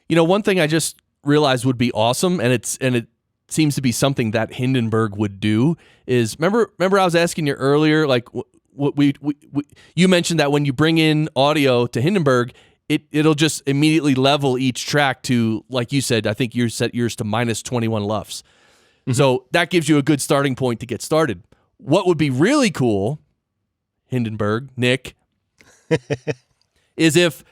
You know, one thing I just realized would be awesome, and it seems to be something that Hindenburg would do, is remember I was asking you earlier, like what you mentioned that when you bring in audio to Hindenburg, it'll just immediately level each track to, like you said, I think you set yours to -21 LUFS. So that gives you a good starting point to get started. What would be really cool, Hindenburg, Nick, is if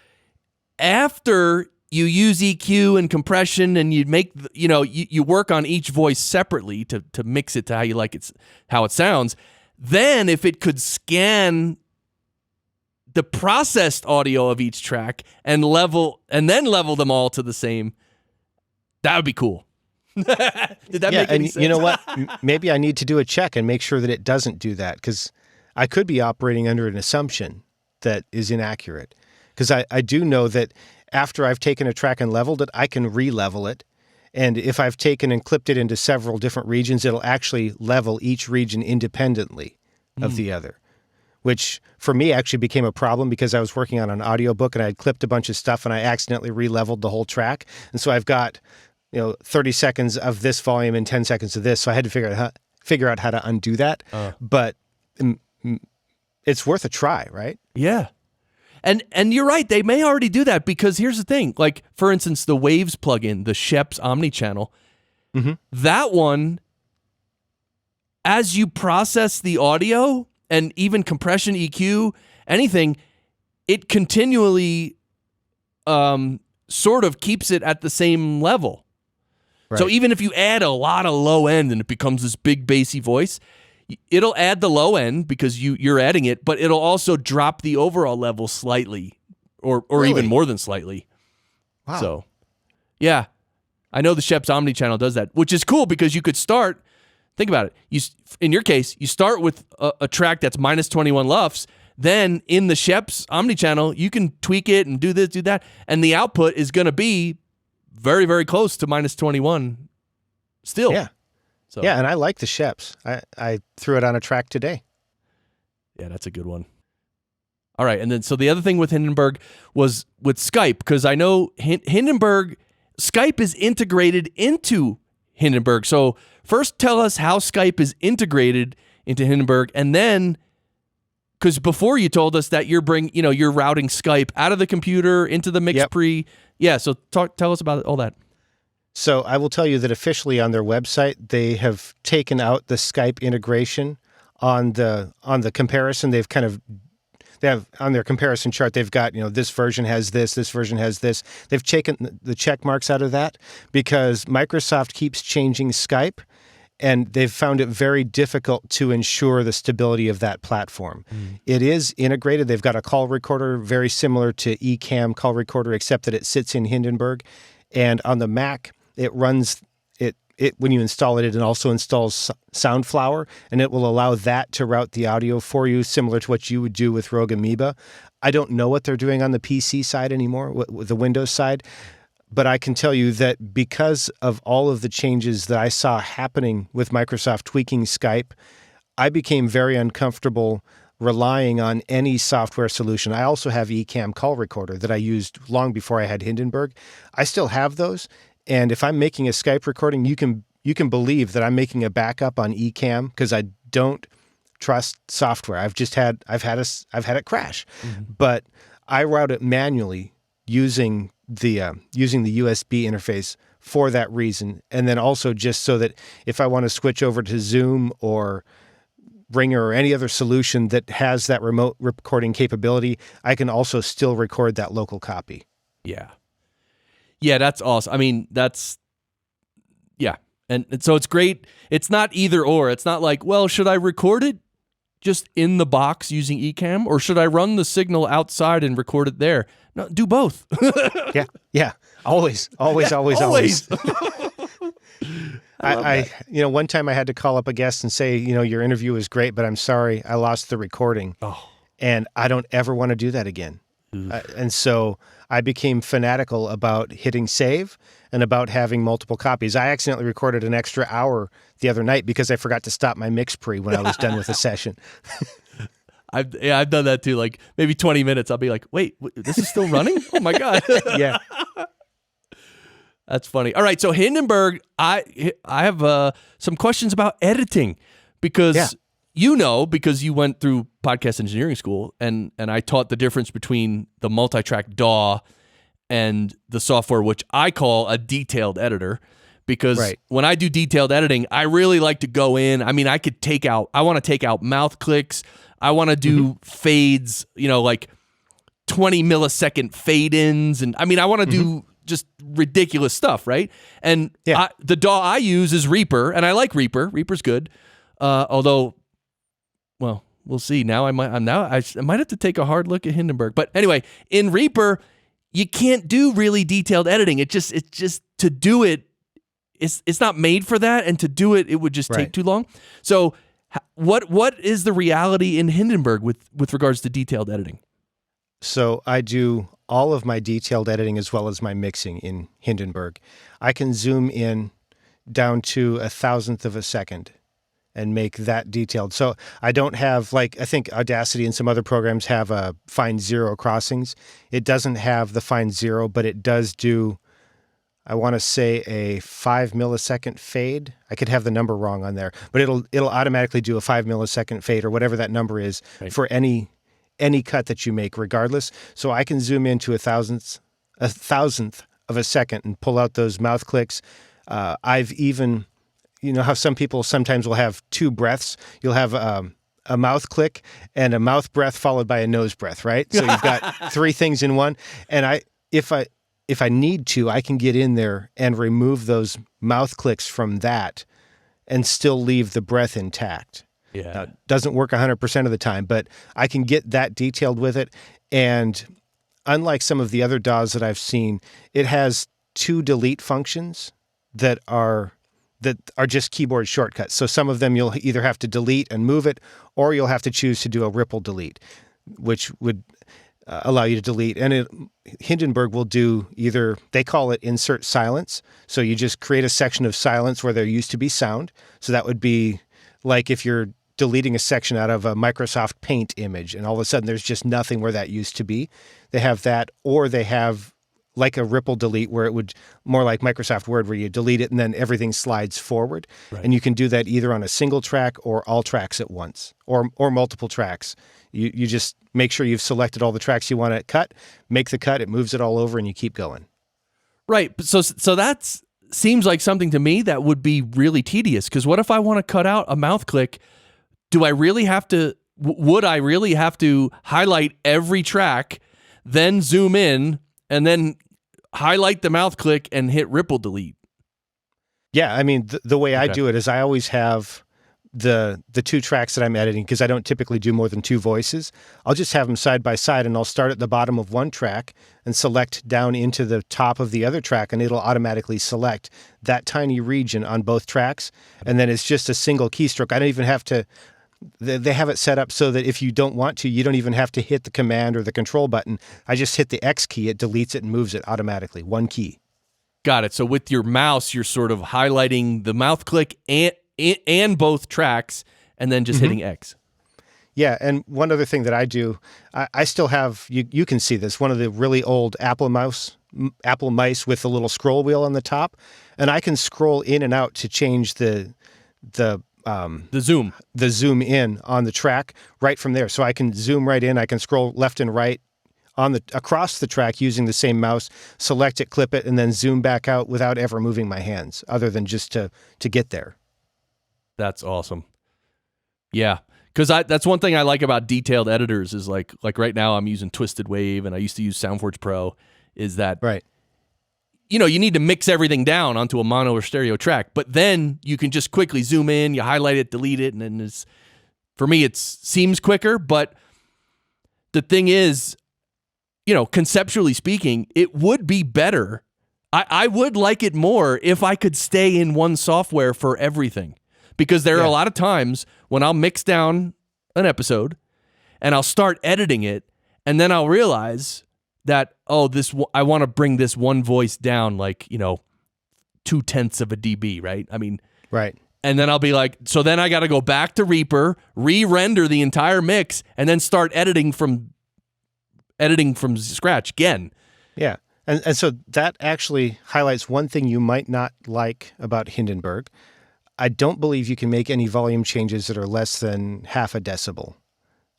after you use EQ and compression and you make, you work on each voice separately to mix it to how you like it, how it sounds. Then if it could scan the processed audio of each track and then level them all to the same, that would be cool. Did that make any sense? You know what? Maybe I need to do a check and make sure that it doesn't do that, because I could be operating under an assumption that is inaccurate. Because I do know that after I've taken a track and leveled it, I can re-level it. And if I've taken and clipped it into several different regions, it'll actually level each region independently of the other, which for me actually became a problem because I was working on an audiobook and I had clipped a bunch of stuff and I accidentally re-leveled the whole track. And so I've got 30 seconds of this volume and 10 seconds of this. So I had to figure out how to undo that. But it's worth a try, right? Yeah. And you're right, they may already do that, because here's the thing. Like, for instance, the Waves plugin, the Sheps Omnichannel, that one, as you process the audio and even compression, EQ, anything, it continually sort of keeps it at the same level. Right. So even if you add a lot of low end and it becomes this big bassy voice, it'll add the low end because you're adding it, but it'll also drop the overall level slightly, or Really? even more than slightly. Wow. So, yeah, I know the Sheps Omnichannel does that, which is cool because you could start. Think about it. In your case, you start with a track that's -21 LUFS. Then in the Sheps Omnichannel, you can tweak it and do this, do that, and the output is going to be very, very close to -21. Still, yeah. So. Yeah, and I like the Sheps. I threw it on a track today. Yeah, that's a good one. All right, and then so the other thing with Hindenburg was with Skype, because I know Hindenburg, Skype is integrated into Hindenburg. So first tell us how Skype is integrated into Hindenburg, and then, because before you told us that you're routing Skype out of the computer into the MixPre. Yep. Yeah, so tell us about all that. So I will tell you that officially on their website, they have taken out the Skype integration on the comparison. They have on their comparison chart, they've got, this version has this version has this. They've taken the check marks out of that because Microsoft keeps changing Skype, and they've found it very difficult to ensure the stability of that platform. It is integrated. They've got a call recorder very similar to Ecamm call recorder, except that it sits in Hindenburg. And on the Mac, it when you install it, it also installs SoundFlower, and it will allow that to route the audio for you, similar to what you would do with Rogue Amoeba. I don't know what they're doing on the PC side anymore, with the Windows side, but I can tell you that because of all of the changes that I saw happening with Microsoft tweaking Skype, I became very uncomfortable relying on any software solution. I also have Ecamm call recorder that I used long before I had Hindenburg. I still have those. And if I'm making a Skype recording, you can believe that I'm making a backup on Ecamm because I don't trust software. I've had it crash, but I route it manually using the USB interface for that reason, and then also just so that if I want to switch over to Zoom or Ringer or any other solution that has that remote recording capability, I can also still record that local copy. Yeah. Yeah, that's awesome. I mean, yeah. And so it's great. It's not either or. It's not like, well, should I record it just in the box using Ecamm, or should I run the signal outside and record it there? No, do both. Yeah. Always. I one time I had to call up a guest and say, your interview was great, but I'm sorry, I lost the recording. Oh. And I don't ever want to do that again. And so I became fanatical about hitting save and about having multiple copies. I accidentally recorded an extra hour the other night because I forgot to stop my MixPre when I was done with the session. I've done that too. Like maybe 20 minutes, I'll be like, wait, this is still running? Oh my God. Yeah. That's funny. All right, so Hindenburg, I have some questions about editing because because you went through podcast engineering school and I taught the difference between the multitrack DAW and the software, which I call a detailed editor, because when I do detailed editing, I really like to go in. I mean, I want to take out mouth clicks. I want to do fades, like 20 millisecond fade ins. And I mean, I want to do just ridiculous stuff, right? And the DAW I use is Reaper, and I like Reaper. Reaper's good. Although, well, we'll see. Now I might have to take a hard look at Hindenburg. But anyway, in Reaper, you can't do really detailed editing. It's just to do it, it's not made for that, and to do it would just take too long. So what is the reality in Hindenburg with regards to detailed editing? So I do all of my detailed editing as well as my mixing in Hindenburg. I can zoom in down to 1,000th of a second and make that detailed. So I don't have, I think Audacity and some other programs have a fine zero crossings. It doesn't have the fine zero, but it does do, I want to say, a 5 millisecond fade. I could have the number wrong on there, but it'll automatically do a 5 millisecond fade or whatever that number is for any cut that you make regardless. So I can zoom into 1,000th of a second and pull out those mouth clicks. I've even, how some people sometimes will have two breaths. You'll have a mouth click and a mouth breath followed by a nose breath, right? So you've got three things in one. And if I need to, I can get in there and remove those mouth clicks from that and still leave the breath intact. Yeah. Now, it doesn't work 100% of the time, but I can get that detailed with it. And unlike some of the other DAWs that I've seen, it has two delete functions that are just keyboard shortcuts. So some of them you'll either have to delete and move it, or you'll have to choose to do a ripple delete, which would allow you to delete. And Hindenburg will do either, they call it insert silence. So you just create a section of silence where there used to be sound. So that would be like if you're deleting a section out of a Microsoft Paint image and all of a sudden there's just nothing where that used to be. They have that, or they have like a ripple delete where it would more like Microsoft Word where you delete it and then everything slides forward. Right. And you can do that either on a single track or all tracks at once, or multiple tracks. You just make sure you've selected all the tracks you want to cut, make the cut, it moves it all over, and you keep going. Right. So that's seems like something to me that would be really tedious, because what if I want to cut out a mouth click? Would I really have to highlight every track, then zoom in, and then highlight the mouth click and hit ripple delete? Yeah, I mean, the way I do it is I always have the two tracks that I'm editing, because I don't typically do more than two voices, I'll just have them side by side, and I'll start at the bottom of one track and select down into the top of the other track, and it'll automatically select that tiny region on both tracks. And then it's just a single keystroke. I don't even have to, they have it set up so that if you don't want to, you don't even have to hit the command or the control button. I just hit the X key, it deletes it and moves it automatically. One key. Got it. So with your mouse, you're sort of highlighting the mouth click and both tracks, and then just hitting X. Yeah, and one other thing that I do, I still have, you can see this, one of the really old Apple mice with a little scroll wheel on the top, and I can scroll in and out to change the zoom in on the track right from there. So I can zoom right in, I can scroll left and right across the track using the same mouse, select it, clip it, and then zoom back out without ever moving my hands, other than just to get there. That's awesome. Yeah, because that's one thing I like about detailed editors is like right now I'm using Twisted Wave, and I used to use SoundForge Pro, is that, right, you know, you need to mix everything down onto a mono or stereo track, but then you can just quickly zoom in, you highlight it, delete it, and then for me it seems quicker, but the thing is, you know, conceptually speaking, it would be better. I would like it more if I could stay in one software for everything. Because there are a lot of times when I'll mix down an episode and I'll start editing it, and then I'll realize that, I want to bring this one voice down like, 0.2 of a dB, right? I mean, right. And then I'll be like, so then I got to go back to Reaper, re-render the entire mix, and then start editing from scratch again. Yeah. And so that actually highlights one thing you might not like about Hindenburg. I don't believe you can make any volume changes that are less than half a decibel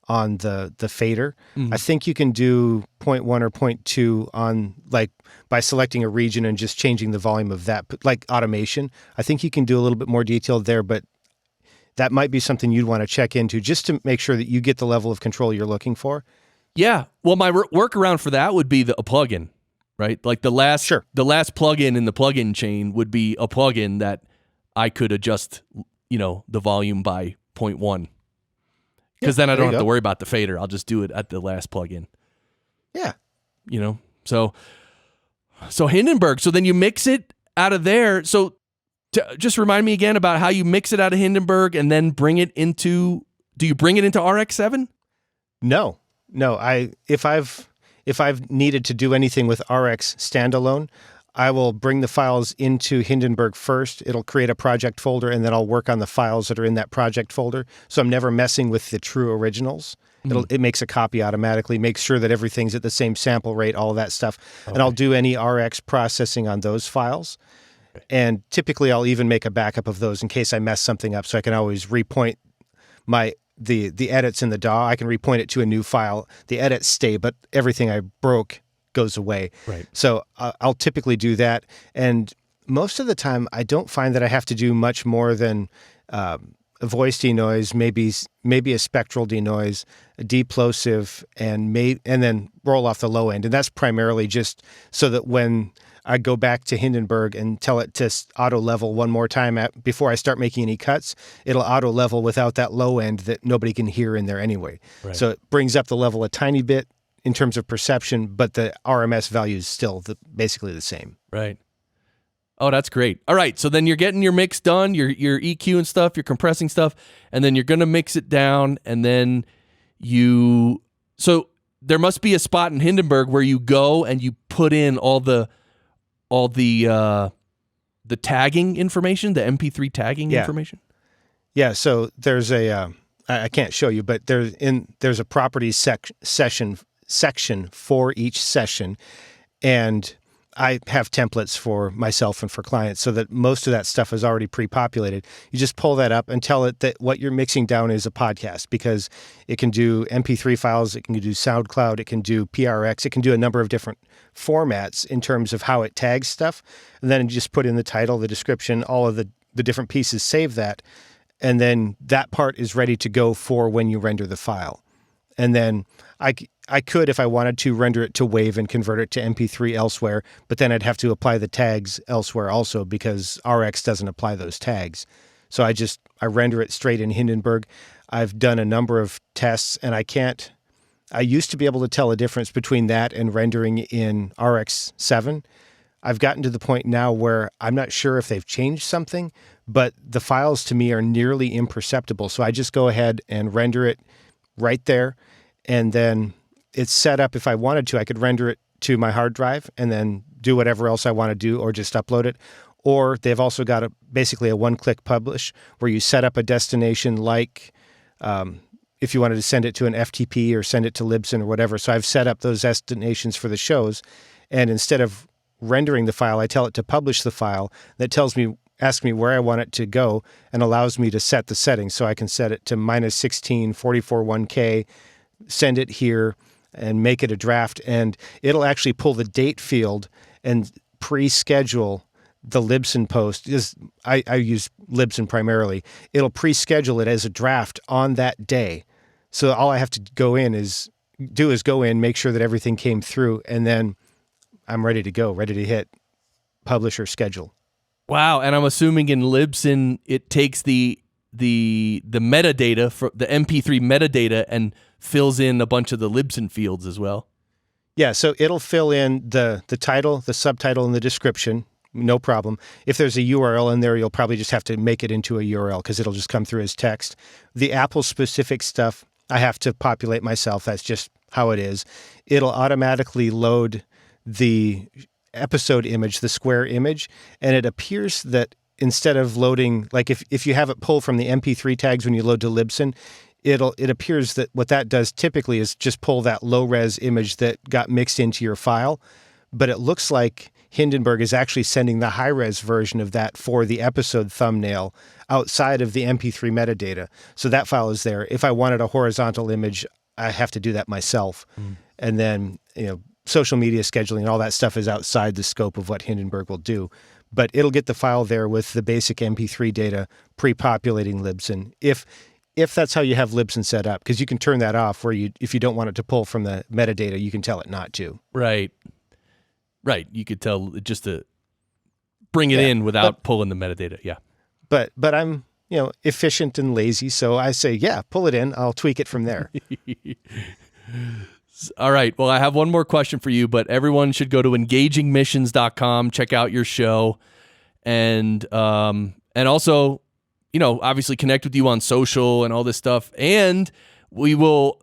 on the fader. I think you can do 0.1 or 0.2 on, like, by selecting a region and just changing the volume of that, like automation. I think you can do a little bit more detailed there, but that might be something you'd want to check into just to make sure that you get the level of control you're looking for. Yeah. Well, my workaround for that would be a plugin, right? Like the last plugin in the plugin chain would be a plugin that I could adjust, the volume by 0.1. Because then I don't have to worry about the fader. I'll just do it at the last plugin. Yeah. So Hindenburg. So then you mix it out of there. So just remind me again about how you mix it out of Hindenburg and then bring it into, do you bring it into RX-7? No. If I've needed to do anything with RX standalone, I will bring the files into Hindenburg first. It'll create a project folder, and then I'll work on the files that are in that project folder. So I'm never messing with the true originals. It makes a copy automatically, makes sure that everything's at the same sample rate, all of that stuff. Okay. And I'll do any RX processing on those files. Okay. And typically I'll even make a backup of those in case I mess something up, so I can always repoint the edits in the DAW. I can repoint it to a new file. The edits stay, but everything I broke goes away. Right. So I'll typically do that. And most of the time, I don't find that I have to do much more than a voice denoise, maybe a spectral denoise, a deplosive, and then roll off the low end. And that's primarily just so that when I go back to Hindenburg and tell it to auto level one more time before I start making any cuts, it'll auto level without that low end that nobody can hear in there anyway. Right. So it brings up the level a tiny bit in terms of perception, but the RMS value is still basically the same. Right. Oh, that's great. All right, so then you're getting your mix done, your EQ and stuff, your compressing stuff, and then you're going to mix it down, and then so there must be a spot in Hindenburg where you go and you put in all the tagging information, the MP3 tagging information. Yeah, so there's I can't show you, but there's a properties section for each session, and I have templates for myself and for clients so that most of that stuff is already pre-populated. You just pull that up and tell it that what you're mixing down is a podcast, because it can do MP3 files, it can do SoundCloud, it can do PRX, it can do a number of different formats in terms of how it tags stuff. And then you just put in the title, the description, all of the different pieces, save that, and then that part is ready to go for when you render the file. And then I could, if I wanted to, render it to WAV and convert it to MP3 elsewhere, but then I'd have to apply the tags elsewhere also because RX doesn't apply those tags. So I render it straight in Hindenburg. I've done a number of tests, and I used to be able to tell a difference between that and rendering in RX7. I've gotten to the point now where I'm not sure if they've changed something, but the files to me are nearly imperceptible. So I just go ahead and render it right there, and then it's set up. If I wanted to, I could render it to my hard drive and then do whatever else I want to do, or just upload it. Or they've also got basically a one-click publish where you set up a destination, like if you wanted to send it to an FTP or send it to Libsyn or whatever. So I've set up those destinations for the shows, and instead of rendering the file, I tell it to publish the file. That asks me where I want it to go, and allows me to set the settings. So I can set it to -16, 44.1K, send it here, and make it a draft. And it'll actually pull the date field and pre-schedule the Libsyn post. I use Libsyn primarily. It'll pre-schedule it as a draft on that day. So all I have to go in, make sure that everything came through, and then I'm ready to go, ready to hit publish or schedule. Wow, and I'm assuming in Libsyn it takes the metadata for the MP3 metadata and fills in a bunch of the Libsyn fields as well. Yeah, so it'll fill in the title, the subtitle, and the description. No problem. If there's a URL in there, you'll probably just have to make it into a URL because it'll just come through as text. The Apple-specific stuff, I have to populate myself. That's just how it is. It'll automatically load the episode image, the square image, and it appears that instead of loading, like if you have it pull from the MP3 tags when you load to Libsyn, it appears that what that does typically is just pull that low-res image that got mixed into your file, but it looks like Hindenburg is actually sending the high-res version of that for the episode thumbnail outside of the MP3 metadata. So that file is there. If I wanted a horizontal image, I have to do that myself. And then, social media scheduling and all that stuff is outside the scope of what Hindenburg will do. But it'll get the file there with the basic MP3 data pre-populating Libsyn. If that's how you have Libsyn set up, because you can turn that off where if you don't want it to pull from the metadata, you can tell it not to. Right. You could tell just to bring it in without pulling the metadata. Yeah. But I'm, efficient and lazy. So I say, pull it in. I'll tweak it from there. All right. Well, I have one more question for you, but everyone should go to engagingmissions.com, check out your show, and also, obviously connect with you on social and all this stuff. And we will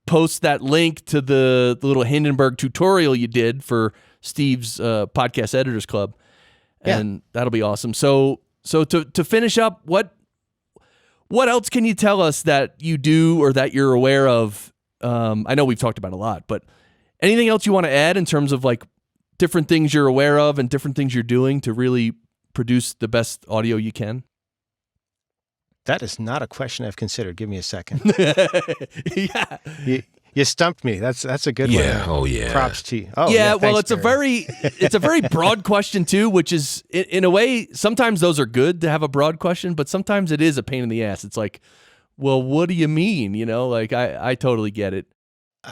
post that link to the little Hindenburg tutorial you did for Steve's Podcast Editors Club, and that'll be awesome. So to finish up, what else can you tell us that you do or that you're aware of? I know we've talked about a lot, but anything else you want to add in terms of like different things you're aware of and different things you're doing to really produce the best audio you can? That is not a question I've considered. Give me a second. Yeah. You stumped me. That's a good one. Yeah. Oh, yeah. Props to you. Oh, yeah. Well, thanks, it's a very broad question too, which is in a way, sometimes those are good to have a broad question, but sometimes it is a pain in the ass. It's like, well, what do you mean? Like I totally get it.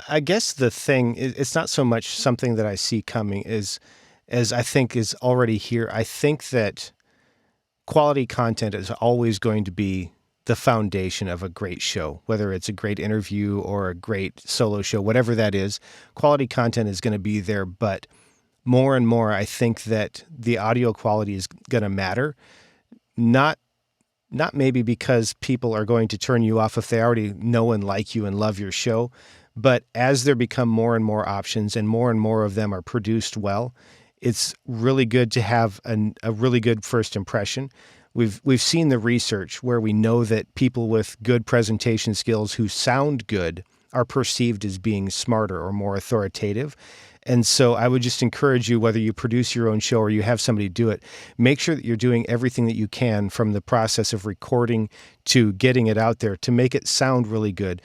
I guess the thing is, it's not so much something that I see coming as I think is already here. I think that quality content is always going to be the foundation of a great show, whether it's a great interview or a great solo show, whatever that is. Quality content is going to be there, but more and more, I think that the audio quality is going to matter. Not maybe because people are going to turn you off if they already know and like you and love your show, but as there become more and more options and more of them are produced well, it's really good to have a really good first impression. We've seen the research where we know that people with good presentation skills who sound good are perceived as being smarter or more authoritative. And so I would just encourage you, whether you produce your own show or you have somebody do it, make sure that you're doing everything that you can from the process of recording to getting it out there to make it sound really good.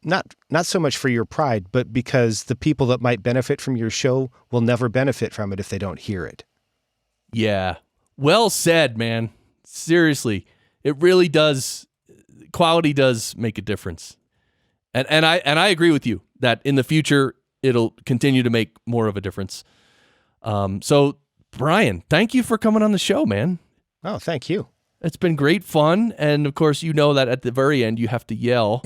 Not so much for your pride, but because the people that might benefit from your show will never benefit from it if they don't hear it. Yeah. Well said, man. Seriously. It really does. Quality does make a difference. And I agree with you that in the future, it'll continue to make more of a difference. So, Bryan, thank you for coming on the show, man. Oh, thank you. It's been great fun. And, of course, you know that at the very end you have to yell.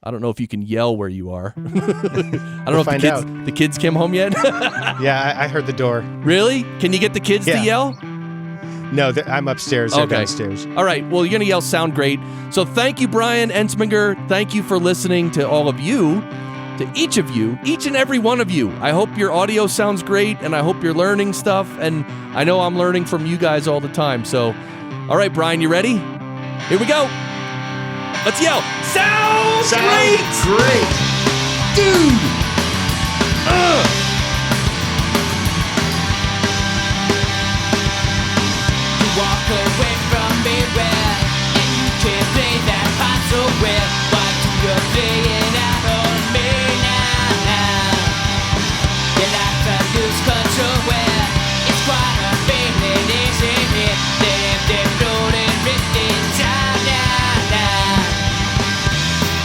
I don't know if you can yell where you are. I don't know if the kids came home yet. Yeah, I heard the door. Really? Can you get the kids to yell? No, I'm upstairs. They're downstairs. All right. Well, you're going to yell sound great. So thank you, Bryan Entzminger. Thank you for listening to all of you, to each of you, each and every one of you. I hope your audio sounds great, and I hope you're learning stuff. And I know I'm learning from you guys all the time. So, all right, Bryan, you ready? Here we go. Let's yell. Sounds great. Dude. You walk away from me well, and you can't play that part so well. But you're playing out on me now. You like to lose control well. It's quite a feeling, isn't it? They're floating, drifting down now.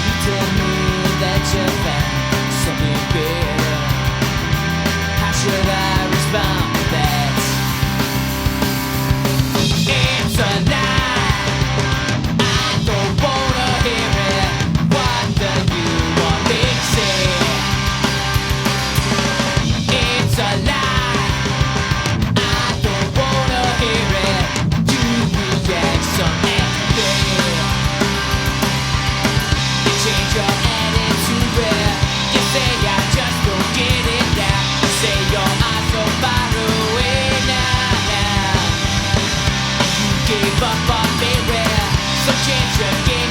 You tell me that you found something better. How should I respond to that? It's a lie. I don't wanna hear it. What do you want me to say? It's a lie. I don't wanna hear it. You react so angry. You change your attitude well. You say I just don't get it now. You say your eyes so far away now. Give up on me well, so change your game.